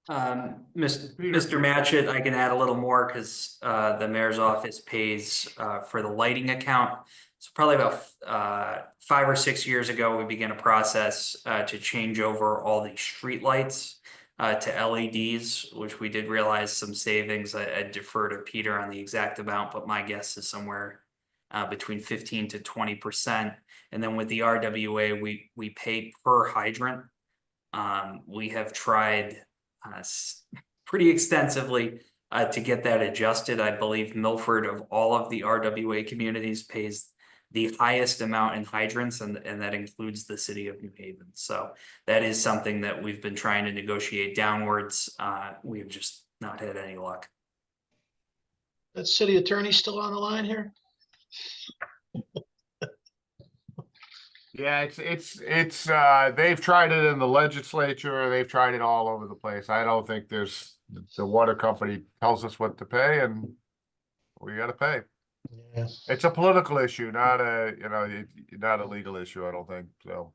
[SPEAKER 8] Mr. Matchett, I can add a little more because the mayor's office pays for the lighting account. So probably about 5 or 6 years ago, we began a process to change over all the street lights to LEDs, which we did realize some savings. I defer to Peter on the exact amount, but my guess is somewhere between 15 to 20%. And then with the RWA, we pay per hydrant. We have tried pretty extensively to get that adjusted. I believe Milford, of all of the RWA communities, pays the highest amount in hydrants, and that includes the city of New Haven. So that is something that we've been trying to negotiate downwards. We've just not had any luck.
[SPEAKER 5] That city attorney still on the line here?
[SPEAKER 1] Yeah, it's they've tried it in the legislature. They've tried it all over the place. I don't think the water company tells us what to pay, and we got to pay.
[SPEAKER 5] Yeah.
[SPEAKER 1] It's a political issue, not a legal issue, I don't think, so.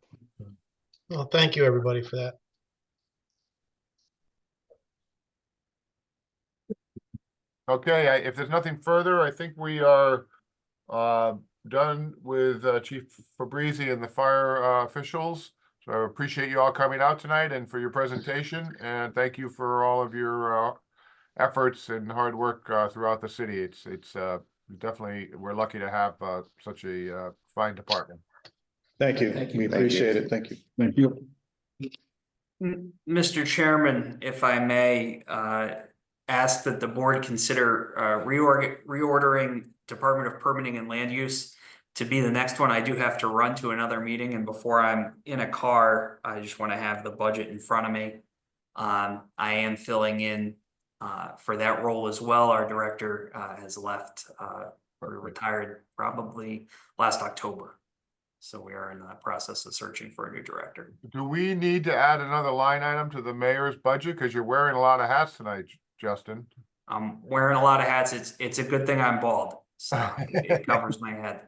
[SPEAKER 5] Well, thank you, everybody, for that.
[SPEAKER 1] Okay, if there's nothing further, I think we are done with Chief Fabrizi and the fire officials. So I appreciate you all coming out tonight and for your presentation, and thank you for all of your efforts and hard work throughout the city. It's definitely, we're lucky to have such a fine department.
[SPEAKER 10] Thank you. We appreciate it. Thank you.
[SPEAKER 3] Thank you.
[SPEAKER 8] Mr. Chairman, if I may, ask that the board consider reordering Department of Permitting and Land Use to be the next one. I do have to run to another meeting, and before I'm in a car, I just want to have the budget in front of me. I am filling in for that role as well. Our director has left or retired probably last October. So we are in the process of searching for a new director.
[SPEAKER 1] Do we need to add another line item to the mayor's budget? Because you're wearing a lot of hats tonight, Justin.
[SPEAKER 8] I'm wearing a lot of hats. It's a good thing I'm bald, so it covers my head.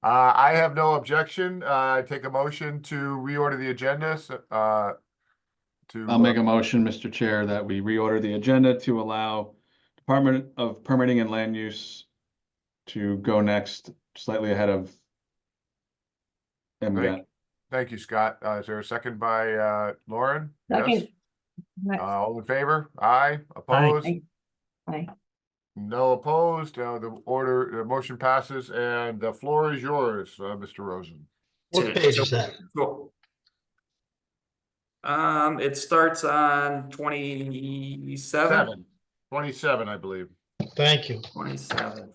[SPEAKER 1] I have no objection. Take a motion to reorder the agenda.
[SPEAKER 3] I'll make a motion, Mr. Chair, that we reorder the agenda to allow Department of Permitting and Land Use to go next, slightly ahead of MGAT.
[SPEAKER 1] Thank you, Scott. Is there a second by Lauren?
[SPEAKER 7] Second.
[SPEAKER 1] Yes. All in favor? Aye. Opposed?
[SPEAKER 7] Aye.
[SPEAKER 1] No opposed. The motion passes, and the floor is yours, Mr. Rosen.
[SPEAKER 5] What page is that?
[SPEAKER 8] Cool. It starts on 27.
[SPEAKER 1] 27, I believe.
[SPEAKER 5] Thank you.
[SPEAKER 8] 27.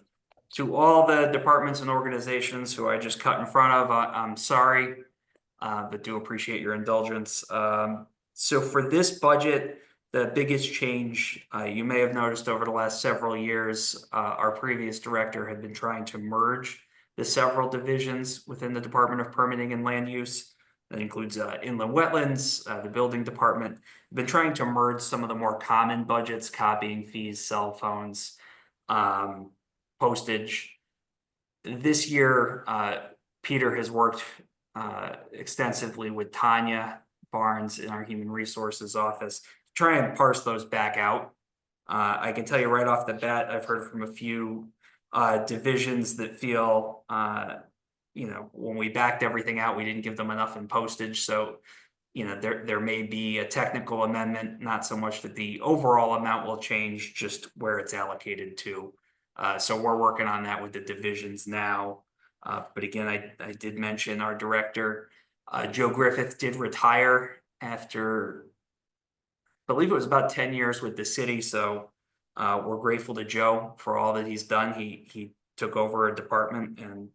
[SPEAKER 8] To all the departments and organizations who I just cut in front of, I'm sorry, but do appreciate your indulgence. So for this budget, the biggest change you may have noticed over the last several years, our previous director had been trying to merge the several divisions within the Department of Permitting and Land Use. That includes inland wetlands, the building department. Been trying to merge some of the more common budgets, copying fees, cell phones, postage. This year, Peter has worked extensively with Tanya Barnes in our Human Resources office to try and parse those back out. I can tell you right off the bat, I've heard from a few divisions that feel, when we backed everything out, we didn't give them enough in postage. So, there may be a technical amendment, not so much that the overall amount will change, just where it's allocated to. So we're working on that with the divisions now. But again, I did mention our director, Joe Griffith, did retire after, I believe it was about 10 years with the city. So we're grateful to Joe for all that he's done. He took over a department and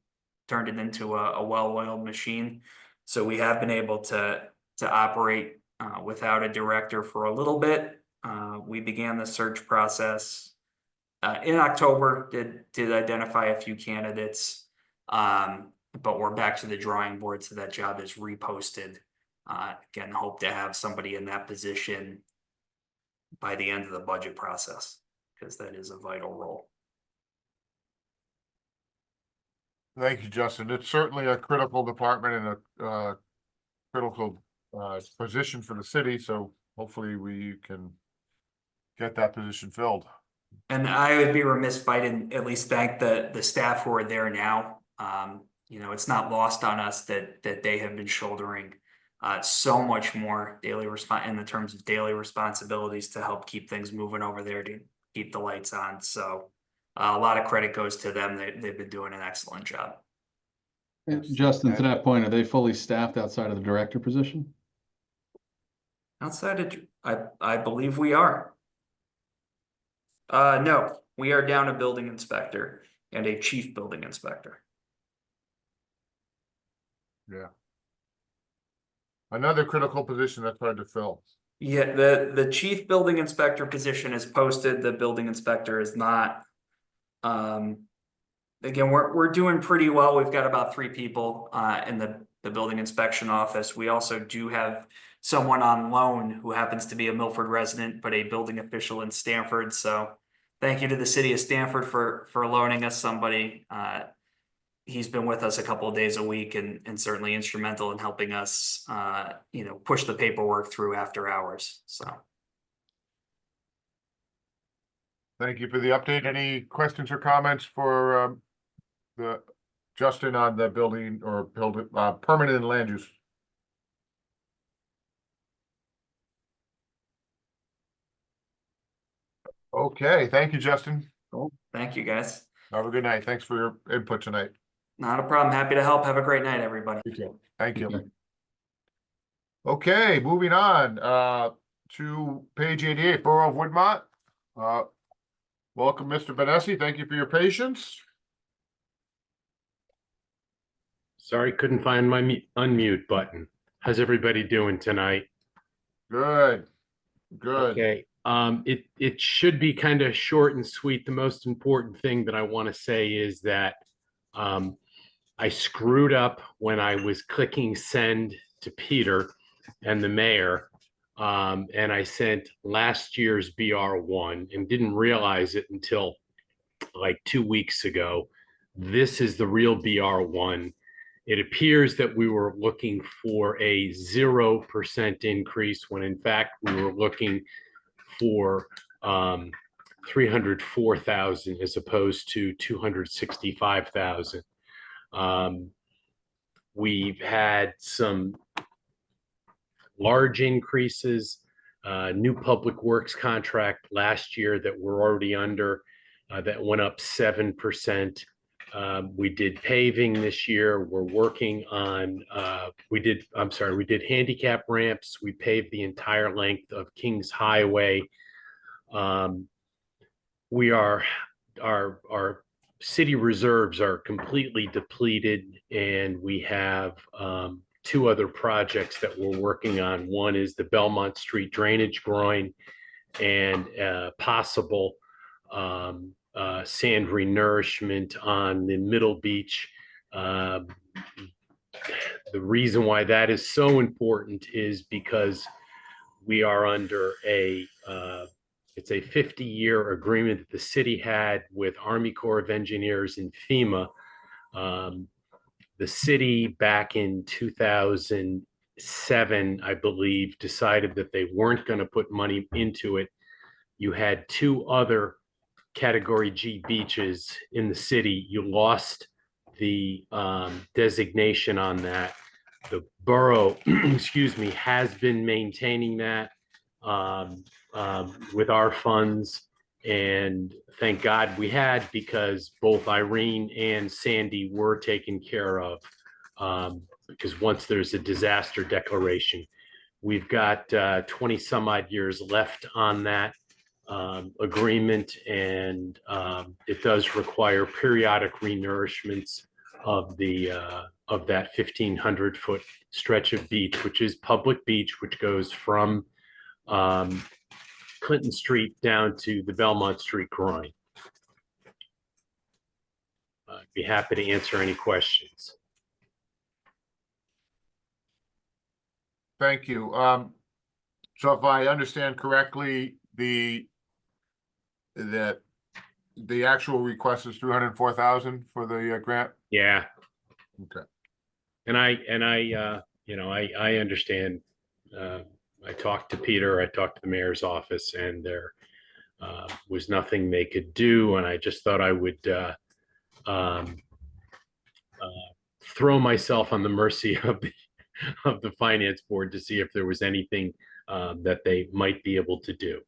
[SPEAKER 8] turned it into a well-oiled machine. So we have been able to operate without a director for a little bit. We began the search process in October, did identify a few candidates, but we're back to the drawing board, so that job is reposted. Again, hope to have somebody in that position by the end of the budget process, because that is a vital role.
[SPEAKER 1] Thank you, Justin. It's certainly a critical department and a critical position for the city, so hopefully we can get that position filled.
[SPEAKER 8] And I would be remiss if I didn't at least thank the staff who are there now. It's not lost on us that they have been shouldering so much more daily in the terms of daily responsibilities to help keep things moving over there, to keep the lights on. So a lot of credit goes to them. They've been doing an excellent job.
[SPEAKER 3] Justin, to that point, are they fully staffed outside of the director position?
[SPEAKER 8] Outside of, I believe we are. No, we are down a building inspector and a chief building inspector.
[SPEAKER 1] Yeah. Another critical position that's hard to fill.
[SPEAKER 8] Yeah, the chief building inspector position is posted. The building inspector is not. Again, we're doing pretty well. We've got about 3 people in the building inspection office. We also do have someone on loan who happens to be a Milford resident, but a building official in Stamford. So thank you to the city of Stamford for loaning us somebody. He's been with us a couple of days a week and certainly instrumental in helping us, push the paperwork through after hours. So.
[SPEAKER 1] Thank you for the update. Any questions or comments for Justin on the building or permanent and land use? Okay, thank you, Justin.
[SPEAKER 8] Cool. Thank you, guys.
[SPEAKER 1] Have a good night. Thanks for your input tonight.
[SPEAKER 8] Not a problem. Happy to help. Have a great night, everybody.
[SPEAKER 1] Thank you.
[SPEAKER 3] Okay.
[SPEAKER 1] Okay, moving on to page 88, Borough of Woodmont. Welcome, Mr. Benessi. Thank you for your patience.
[SPEAKER 12] Sorry, couldn't find my unmute button. How's everybody doing tonight?
[SPEAKER 1] Good. Good.
[SPEAKER 12] Okay. It should be kind of short and sweet. The most important thing that I want to say is that I screwed up when I was clicking send to Peter and the mayor, and I sent last year's BR1 and didn't realize it until like 2 weeks ago. This is the real BR1. It appears that we were looking for a 0% increase when in fact we were looking for 304,000 as opposed to 265,000. We've had some large increases, new public works contract last year that we're already under, that went up 7%. We did paving this year. We're working on, we did handicap ramps. We paved the entire length of Kings Highway. Our city reserves are completely depleted, and we have two other projects that we're working on. One is the Belmont Street drainage groin, and possible sand renourishment on the Middle Beach. The reason why that is so important is because we are under it's a 50-year agreement that the city had with Army Corps of Engineers and FEMA. The city back in 2007, I believe, decided that they weren't going to put money into it. You had two other Category G beaches in the city. You lost the designation on that. The borough, excuse me, has been maintaining that with our funds. And thank God we had, because both Irene and Sandy were taken care of. Because once there's a disaster declaration, we've got 20 some odd years left on that agreement, and it does require periodic renourishments of that 1,500-foot stretch of beach, which is public beach, which goes from Clinton Street down to the Belmont Street groin. I'd be happy to answer any questions.
[SPEAKER 1] Thank you. So if I understand correctly, the actual request is 304,000 for the grant?
[SPEAKER 12] Yeah.
[SPEAKER 1] Okay.
[SPEAKER 12] And I understand. I talked to Peter, I talked to the mayor's office, and there was nothing they could do. And I just thought I would throw myself on the mercy of the finance board to see if there was anything that they might be able to do.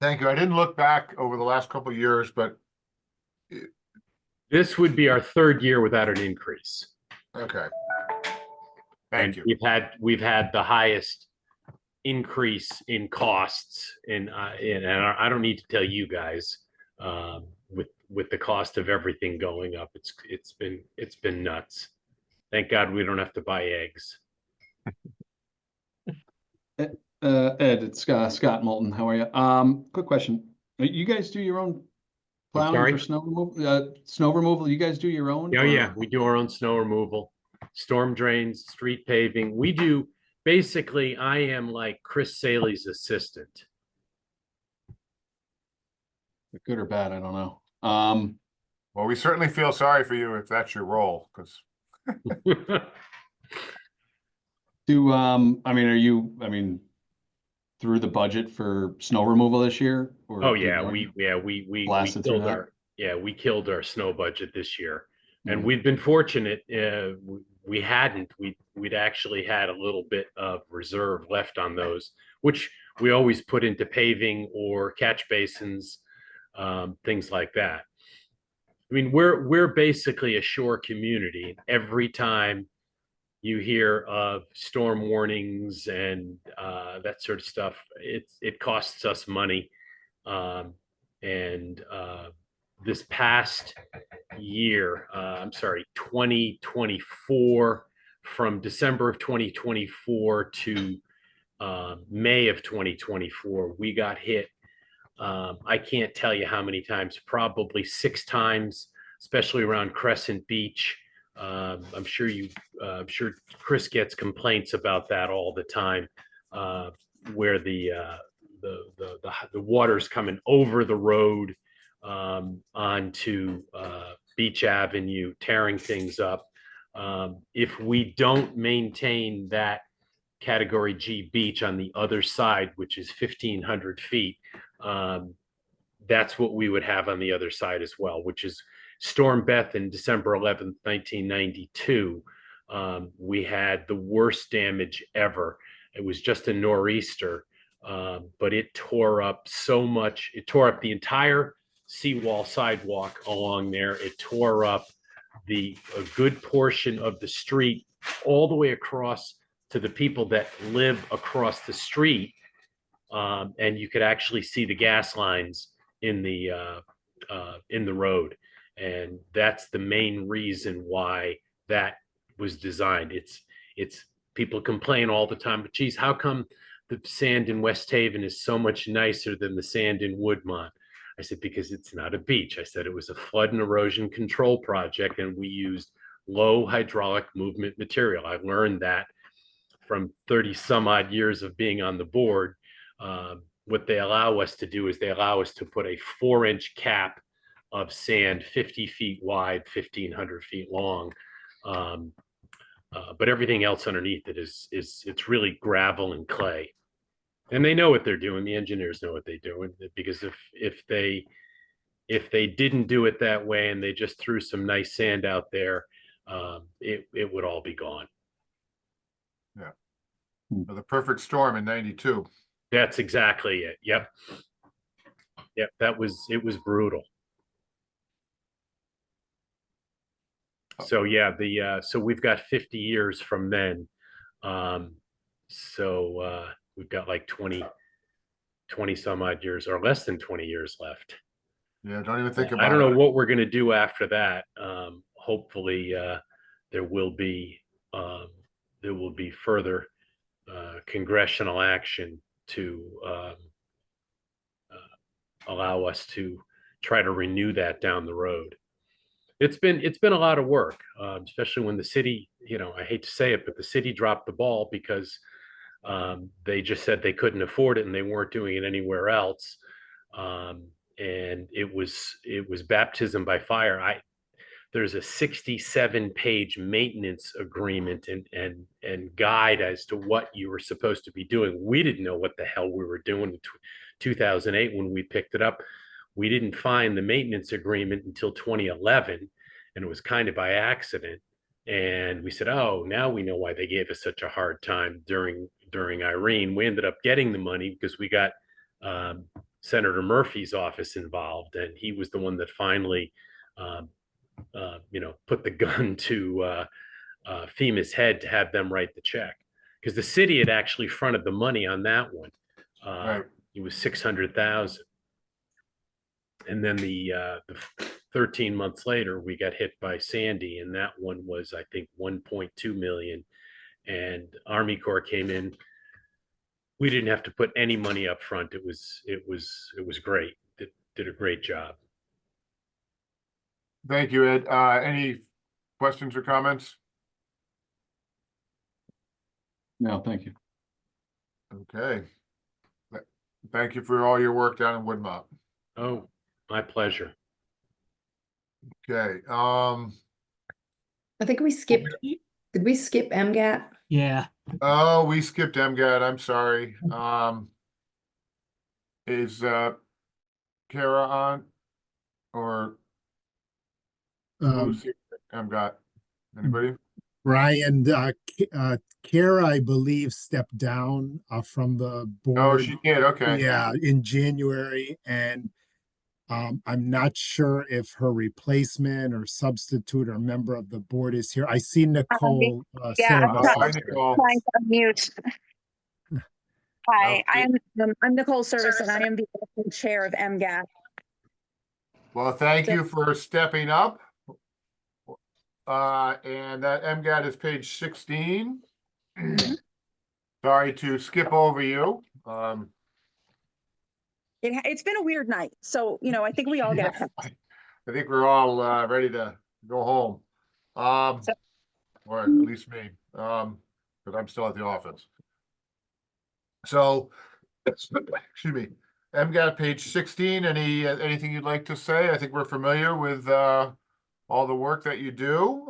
[SPEAKER 1] Thank you. I didn't look back over the last couple of years, but
[SPEAKER 12] this would be our third year without an increase.
[SPEAKER 1] Okay. Thank you.
[SPEAKER 12] We've had the highest increase in costs, and I don't need to tell you guys, with the cost of everything going up, it's been nuts. Thank God we don't have to buy eggs.
[SPEAKER 3] Ed, it's Scott Moulton. How are you? Quick question. You guys do your own plowing for snow removal? Snow removal, you guys do your own?
[SPEAKER 12] Oh, yeah, we do our own snow removal, storm drains, street paving. We do, basically, I am like Chris Saley's assistant.
[SPEAKER 3] Good or bad, I don't know.
[SPEAKER 1] Well, we certainly feel sorry for you if that's your role, because
[SPEAKER 3] are you through the budget for snow removal this year? Or
[SPEAKER 12] oh yeah, we killed our snow budget this year. And we've been fortunate. We'd actually had a little bit of reserve left on those, which we always put into paving or catch basins, things like that. I mean, we're basically a shore community. Every time you hear of storm warnings and that sort of stuff, it costs us money. This past year, 2024, from December of 2024 to May of 2024, we got hit. I can't tell you how many times, probably 6 times, especially around Crescent Beach. I'm sure Chris gets complaints about that all the time, where the water's coming over the road onto Beach Avenue, tearing things up. If we don't maintain that Category G beach on the other side, which is 1,500 feet, that's what we would have on the other side as well, which is Storm Beth in December 11th, 1992. We had the worst damage ever. It was just a nor'easter, but it tore up so much. It tore up the entire seawall sidewalk along there. It tore up a good portion of the street all the way across to the people that live across the street. And you could actually see the gas lines in the road. And that's the main reason why that was designed. It's people complain all the time, but geez, how come the sand in West Haven is so much nicer than the sand in Woodmont? I said, because it's not a beach. I said it was a flood and erosion control project, and we used low hydraulic movement material. I learned that from 30 some odd years of being on the board. What they allow us to do is they allow us to put a 4-inch cap of sand, 50 feet wide, 1,500 feet long. But everything else underneath it it's really gravel and clay. And they know what they're doing. The engineers know what they're doing, because if they didn't do it that way and they just threw some nice sand out there, it would all be gone.
[SPEAKER 1] Yeah. The perfect storm in 92.
[SPEAKER 12] That's exactly it. Yep. Yep. It was brutal. So yeah, so we've got 50 years from then. We've got like 20 some odd years, or less than 20 years left.
[SPEAKER 1] Yeah, don't even think about it.
[SPEAKER 12] I don't know what we're going to do after that. Hopefully there will be further congressional action to allow us to try to renew that down the road. It's been a lot of work, especially when the city, I hate to say it, but the city dropped the ball because they just said they couldn't afford it and they weren't doing it anywhere else. And it was baptism by fire. There's a 67-page maintenance agreement and guide as to what you were supposed to be doing. We didn't know what the hell we were doing in 2008 when we picked it up. We didn't find the maintenance agreement until 2011, and it was kind of by accident. And we said, oh, now we know why they gave us such a hard time during Irene. We ended up getting the money because we got Senator Murphy's office involved, and he was the one that finally put the gun to FEMA's head to have them write the check, because the city had actually fronted the money on that one.
[SPEAKER 1] Right.
[SPEAKER 12] It was $600,000. And then the 13 months later, we got hit by Sandy, and that one was, I think, 1.2 million. And Army Corps came in. We didn't have to put any money up front. It was great. It did a great job.
[SPEAKER 1] Thank you, Ed. Any questions or comments?
[SPEAKER 3] No, thank you.
[SPEAKER 1] Okay. Thank you for all your work down in Woodmont.
[SPEAKER 12] Oh, my pleasure.
[SPEAKER 1] Okay.
[SPEAKER 7] I think we skipped. Did we skip MGAT?
[SPEAKER 11] Yeah.
[SPEAKER 1] Oh, we skipped MGAT. I'm sorry. Is Kara on, or who's MGAT? Anybody?
[SPEAKER 13] Ryan, Kara, I believe, stepped down from the board.
[SPEAKER 1] Oh, she did. Okay.
[SPEAKER 13] Yeah, in January, and I'm not sure if her replacement or substitute or member of the board is here. I see Nicole.
[SPEAKER 14] Yeah, I'm
[SPEAKER 1] Hi, Nicole.
[SPEAKER 14] trying to unmute. Hi,
[SPEAKER 1] Okay.
[SPEAKER 14] I'm Nicole Service, and I am the acting chair of MGAT.
[SPEAKER 1] Well, thank you for stepping up. And that MGAT is page 16. Sorry to skip over you.
[SPEAKER 14] It's been a weird night, so I think we all get it.
[SPEAKER 1] I think we're all ready to go home. Or at least me, because I'm still at the office. So, excuse me, MGAT page 16. Anything you'd like to say? I think we're familiar with all the work that you do.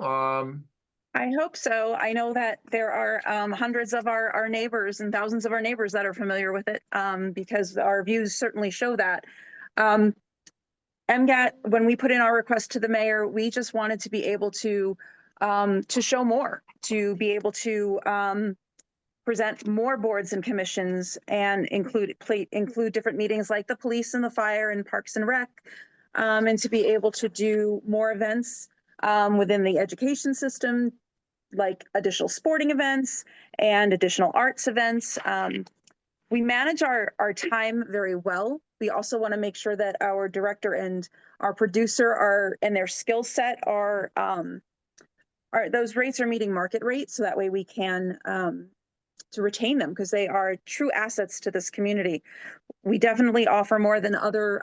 [SPEAKER 14] I hope so. I know that there are hundreds of our neighbors and thousands of our neighbors that are familiar with it, because our views certainly show that. MGAT, when we put in our request to the mayor, we just wanted to be able to show more, to be able to present more boards and commissions, and include different meetings like the police and the fire and Parks and Rec, and to be able to do more events within the education system, like additional sporting events and additional arts events. We manage our time very well. We also want to make sure that our director and our producer and their skill set are those rates are meeting market rates, so that way we can to retain them, because they are true assets to this community. We definitely offer more than other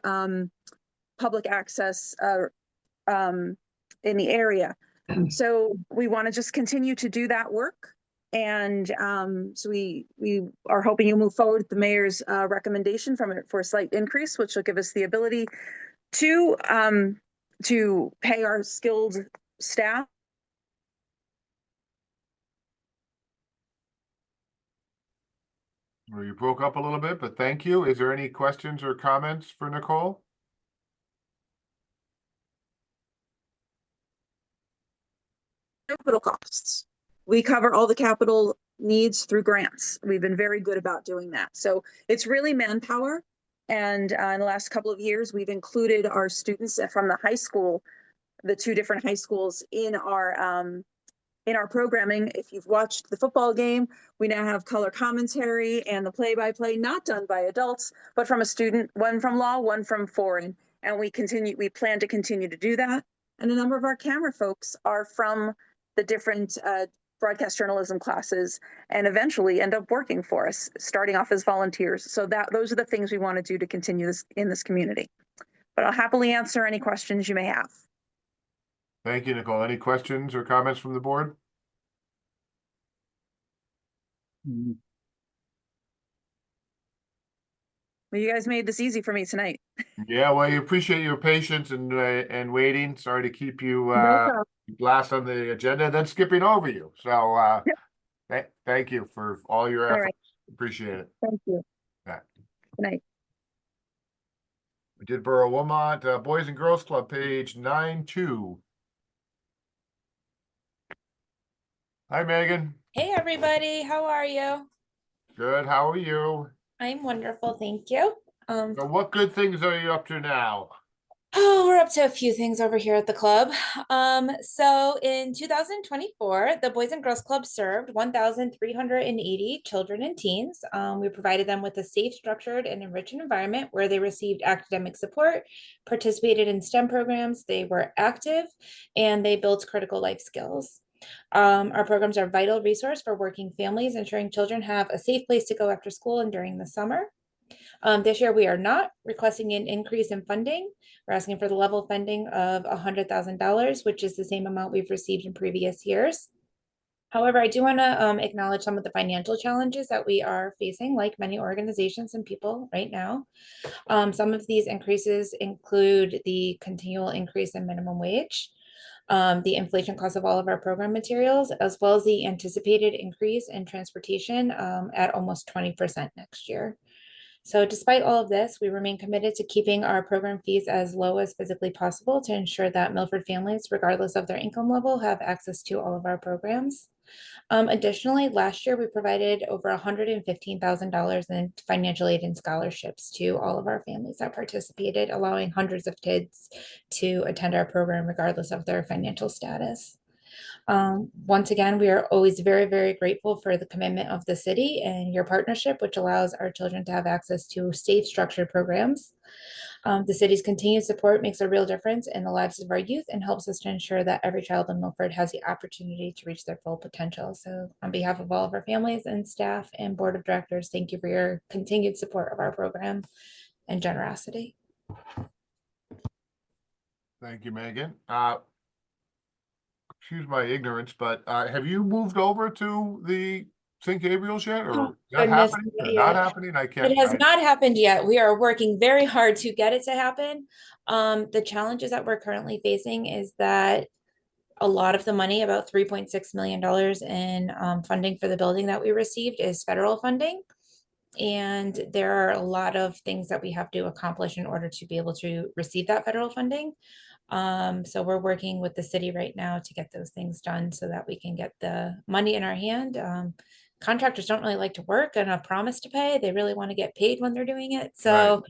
[SPEAKER 14] public access in the area. So we want to just continue to do that work. And so we are hoping you'll move forward with the mayor's recommendation for a slight increase, which will give us the ability to pay our skilled staff.
[SPEAKER 1] Well, you broke up a little bit, but thank you. Is there any questions or comments for Nicole?
[SPEAKER 14] Capital costs. We cover all the capital needs through grants. We've been very good about doing that. So it's really manpower. And in the last couple of years, we've included our students from the high school, the 2 different high schools in our programming. If you've watched the football game, we now have color commentary and the play-by-play, not done by adults, but from a student, one from law, one from foreign. And we plan to continue to do that. And a number of our camera folks are from the different broadcast journalism classes and eventually end up working for us, starting off as volunteers. So those are the things we want to do to continue this in this community. But I'll happily answer any questions you may have.
[SPEAKER 1] Thank you, Nicole. Any questions or comments from the board?
[SPEAKER 14] Well, you guys made this easy for me tonight.
[SPEAKER 1] Yeah, well, you appreciate your patience and waiting. Sorry to keep you last on the agenda, then skipping over you. So thank you for all your efforts.
[SPEAKER 14] Right.
[SPEAKER 1] Appreciate it.
[SPEAKER 14] Thank you.
[SPEAKER 1] Yeah.
[SPEAKER 14] Good night.
[SPEAKER 1] We did Borough Wilmot, Boys and Girls Club, page 9-2. Hi, Megan.
[SPEAKER 15] Hey, everybody. How are you?
[SPEAKER 1] Good. How are you?
[SPEAKER 15] I'm wonderful. Thank you.
[SPEAKER 1] So what good things are you up to now?
[SPEAKER 15] Oh, we're up to a few things over here at the club. So in 2024, the Boys and Girls Club served 1,380 children and teens. We provided them with a safe, structured, and enriched environment where they received academic support, participated in STEM programs, they were active, and they built critical life skills. Our programs are a vital resource for working families, ensuring children have a safe place to go after school and during the summer. This year, we are not requesting an increase in funding. We're asking for the level funding of $100,000, which is the same amount we've received in previous years. However, I do want to acknowledge some of the financial challenges that we are facing, like many organizations and people right now. Some of these increases include the continual increase in minimum wage, the inflation cost of all of our program materials, as well as the anticipated increase in transportation at almost 20% next year. So despite all of this, we remain committed to keeping our program fees as low as physically possible to ensure that Milford families, regardless of their income level, have access to all of our programs. Additionally, last year, we provided over $115,000 in financial aid and scholarships to all of our families that participated, allowing hundreds of kids to attend our program regardless of their financial status. Once again, we are always very, very grateful for the commitment of the city and your partnership, which allows our children to have access to safe, structured programs. The city's continued support makes a real difference in the lives of our youth and helps us to ensure that every child in Milford has the opportunity to reach their full potential. So on behalf of all of our families and staff and board of directors, thank you for your continued support of our program and generosity.
[SPEAKER 1] Thank you, Megan. Excuse my ignorance, but have you moved over to the St. Gabriel's yet, or
[SPEAKER 15] Oh,
[SPEAKER 1] is that
[SPEAKER 15] goodness,
[SPEAKER 1] happening?
[SPEAKER 15] not
[SPEAKER 1] Or not
[SPEAKER 15] yet.
[SPEAKER 1] happening? I can't.
[SPEAKER 15] It has not happened yet. We are working very hard to get it to happen. The challenges that we're currently facing is that a lot of the money, about $3.6 million in funding for the building that we received, is federal funding. And there are a lot of things that we have to accomplish in order to be able to receive that federal funding. So we're working with the city right now to get those things done so that we can get the money in our hand. Contractors don't really like to work on a promise to pay. They really want to get paid when they're doing it. So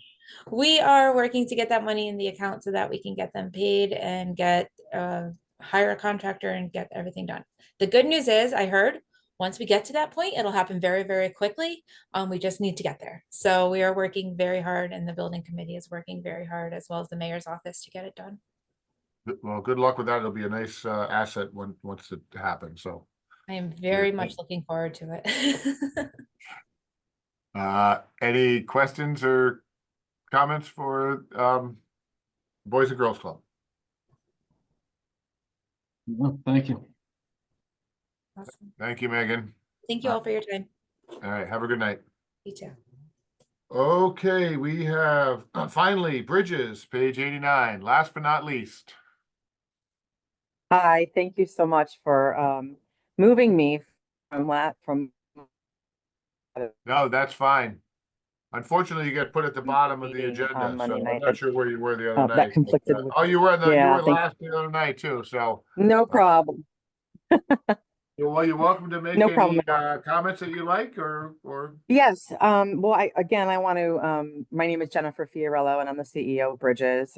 [SPEAKER 15] We are working to get that money in the account so that we can get them paid and get hire a contractor and get everything done. The good news is I heard once we get to that point, it'll happen very, very quickly. We just need to get there. So we are working very hard and the building committee is working very hard as well as the mayor's office to get it done.
[SPEAKER 1] Well, good luck with that. It'll be a nice asset once it happens, so.
[SPEAKER 15] I am very much looking forward to it.
[SPEAKER 1] Any questions or comments for Boys and Girls Club?
[SPEAKER 3] No, thank you.
[SPEAKER 15] Awesome.
[SPEAKER 1] Thank you, Megan.
[SPEAKER 15] Thank you all for your time.
[SPEAKER 1] All right, have a good night.
[SPEAKER 15] You too.
[SPEAKER 1] Okay, we have finally Bridges, page 89, last but not least.
[SPEAKER 16] Hi, thank you so much for moving me from
[SPEAKER 1] No, that's fine. Unfortunately, you get put at the bottom of the
[SPEAKER 16] meeting
[SPEAKER 1] agenda,
[SPEAKER 16] on
[SPEAKER 1] so
[SPEAKER 16] Monday
[SPEAKER 1] I'm
[SPEAKER 16] night
[SPEAKER 1] not sure where you were the other
[SPEAKER 16] that
[SPEAKER 1] night. but,
[SPEAKER 16] conflicted with.
[SPEAKER 1] oh, you were
[SPEAKER 16] Yeah, thank-
[SPEAKER 1] last the other night too, so.
[SPEAKER 16] No problem.
[SPEAKER 1] Well, you're welcome to make
[SPEAKER 16] No
[SPEAKER 1] any
[SPEAKER 16] problem.
[SPEAKER 1] comments that you like or.
[SPEAKER 16] Yes, well, I want to, my name is Jennifer Fiorello and I'm the CEO of Bridges.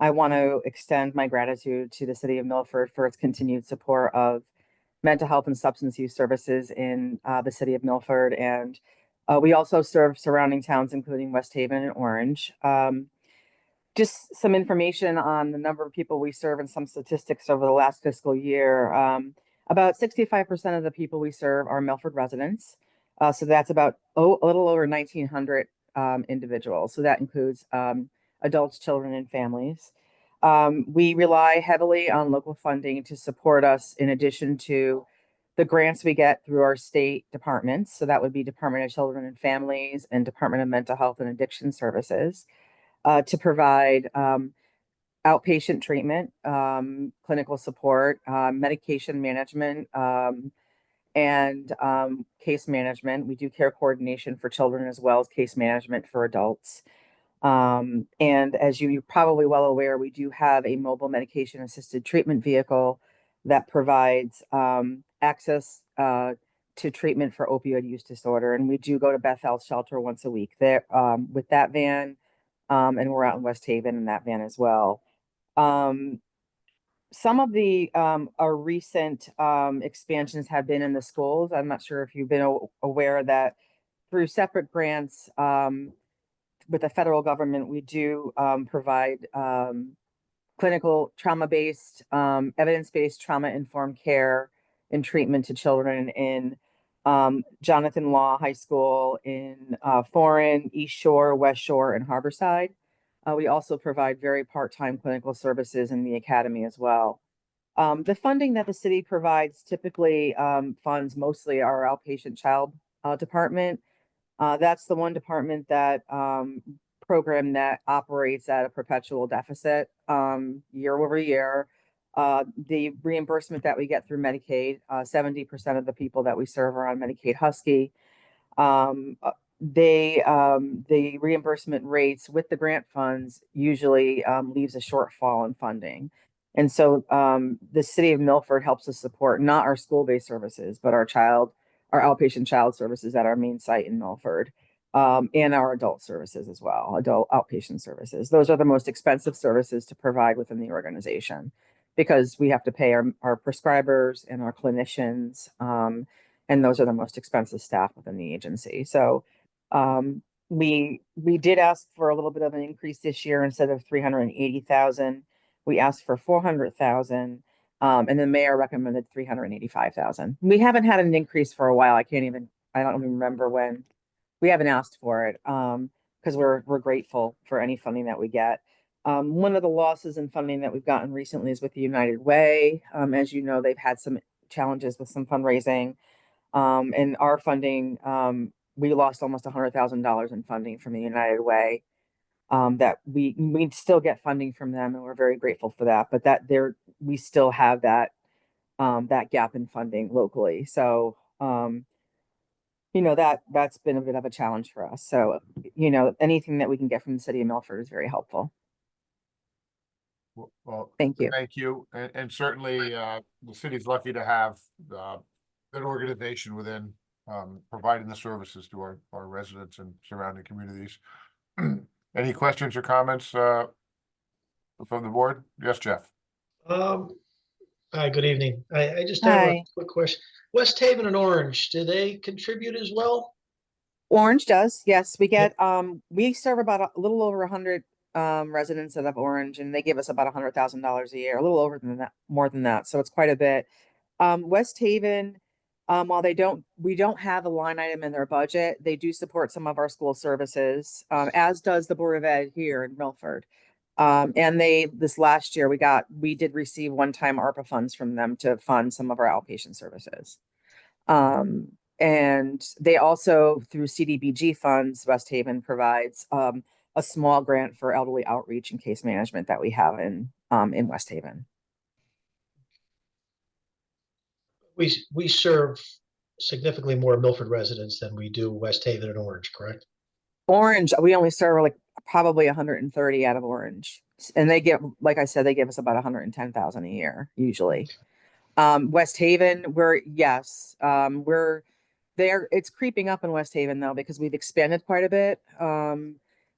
[SPEAKER 16] I want to extend my gratitude to the city of Milford for its continued support of mental health and substance use services in the city of Milford. And we also serve surrounding towns, including West Haven and Orange. Just some information on the number of people we serve and some statistics over the last fiscal year. About 65% of the people we serve are Milford residents. So that's about a little over 1,900 individuals. So that includes adults, children, and families. We rely heavily on local funding to support us in addition to the grants we get through our state departments. So that would be Department of Children and Families and Department of Mental Health and Addiction Services to provide outpatient treatment, clinical support, medication management, and case management. We do care coordination for children as well as case management for adults. And as you're probably well aware, we do have a mobile medication assisted treatment vehicle that provides access to treatment for opioid use disorder. And we do go to Bethel Shelter once a week there with that van. And we're out in West Haven in that van as well. Some of the our recent expansions have been in the schools. I'm not sure if you've been aware that through separate grants with the federal government, we do provide clinical trauma-based, evidence-based trauma-informed care and treatment to children in Jonathan Law High School in Foreign, East Shore, West Shore, and Harborside. We also provide very part-time clinical services in the academy as well. The funding that the city provides typically funds mostly our outpatient child department. That's the one department that program that operates at a perpetual deficit year over year. The reimbursement that we get through Medicaid, 70% of the people that we serve are on Medicaid Husky. The reimbursement rates with the grant funds usually leaves a shortfall in funding. And so the city of Milford helps us support not our school-based services, but our outpatient child services at our main site in Milford, and our adult services as well, adult outpatient services. Those are the most expensive services to provide within the organization because we have to pay our prescribers and our clinicians, and those are the most expensive staff within the agency. So we did ask for a little bit of an increase this year. Instead of 380,000, we asked for 400,000, and the mayor recommended 385,000. We haven't had an increase for a while. I don't even remember when. We haven't asked for it because we're grateful for any funding that we get. One of the losses in funding that we've gotten recently is with the United Way. As you know, they've had some challenges with some fundraising, and our funding. We lost almost $100,000 in funding from the United Way. That we still get funding from them, and we're very grateful for that. But we still have that gap in funding locally. So that's been a bit of a challenge for us. So anything that we can get from the city of Milford is very helpful.
[SPEAKER 1] Well,
[SPEAKER 16] thank you.
[SPEAKER 1] Thank you, and certainly the city's lucky to have an organization within providing the services to our residents and surrounding communities. Any questions or comments from the board? Yes, Jeff.
[SPEAKER 5] Hi, good evening. I just have a
[SPEAKER 16] Hi.
[SPEAKER 5] quick question. West Haven and Orange, do they contribute as well?
[SPEAKER 16] Orange does, yes. We serve about a little over 100 residents out of Orange, and they give us about $100,000 a year, a little over than that, more than that. So it's quite a bit. West Haven, while we don't have a line item in their budget, they do support some of our school services, as does the Board of Ed here in Milford. And this last year, we did receive one-time ARPA funds from them to fund some of our outpatient services. And they also, through CDBG funds, West Haven provides, a small grant for elderly outreach and case management that we have in West Haven.
[SPEAKER 5] We serve significantly more Milford residents than we do West Haven and Orange, correct?
[SPEAKER 16] Orange, we only serve like probably 130 out of Orange. And like I said, they give us about 110,000 a year, usually. West Haven, it's creeping up in West Haven though, because we've expanded quite a bit,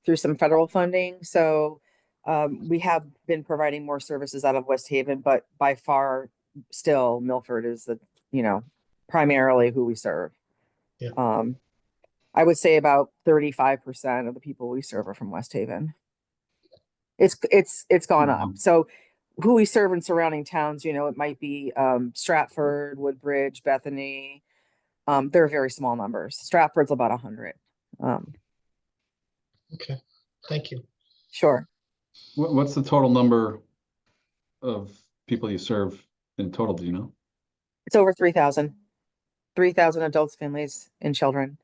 [SPEAKER 16] through some federal funding. So, we have been providing more services out of West Haven, but by far still Milford is primarily who we serve.
[SPEAKER 5] Yeah.
[SPEAKER 16] I would say about 35% of the people we serve are from West Haven. It's gone up. So who we serve in surrounding towns, it might be Stratford, Woodbridge, Bethany. They're very small numbers. Stratford's about 100.
[SPEAKER 5] Okay, thank you.
[SPEAKER 16] Sure.
[SPEAKER 3] What's the total number of people you serve in total, do you know?
[SPEAKER 16] It's over 3,000 adults, families, and children.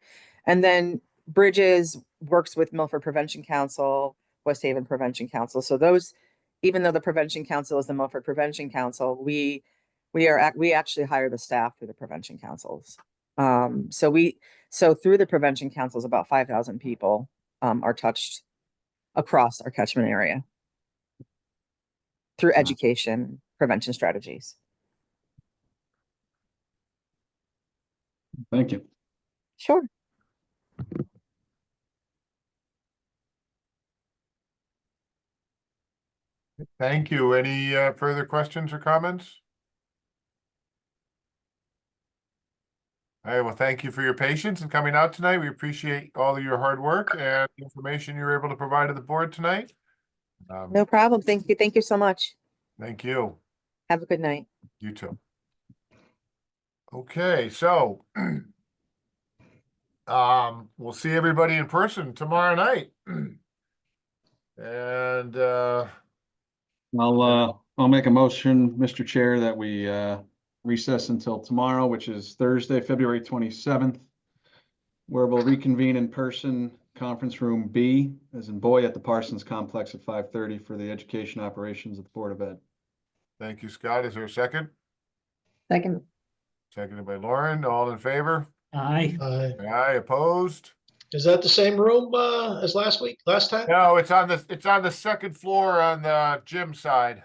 [SPEAKER 16] And then Bridges works with Milford Prevention Council, West Haven Prevention Council. So those, even though the Prevention Council is the Milford Prevention Council, we actually hire the staff through the Prevention Councils. So through the Prevention Councils, about 5,000 people are touched across our catchment area through education, prevention strategies.
[SPEAKER 3] Thank you.
[SPEAKER 16] Sure.
[SPEAKER 1] Thank you. Any further questions or comments? All right, well, thank you for your patience and coming out tonight. We appreciate all of your hard work and the information you were able to provide to the board tonight.
[SPEAKER 16] No problem. Thank you. Thank you so much.
[SPEAKER 1] Thank you.
[SPEAKER 16] Have a good night.
[SPEAKER 1] You too. Okay, so we'll see everybody in person tomorrow night. And
[SPEAKER 3] I'll make a motion, Mr. Chair, that we recess until tomorrow, which is Thursday, February 27th, where we'll reconvene in person, conference room B, as in boy, at the Parsons Complex at 5:30 for the education operations of the Board of Ed.
[SPEAKER 1] thank you, Scott. Is there a second?
[SPEAKER 7] Second.
[SPEAKER 1] Seconded by Lauren. All in favor?
[SPEAKER 11] Aye.
[SPEAKER 1] Aye, opposed?
[SPEAKER 5] Is that the same room as last time?
[SPEAKER 1] No, it's on the second floor on the gym side.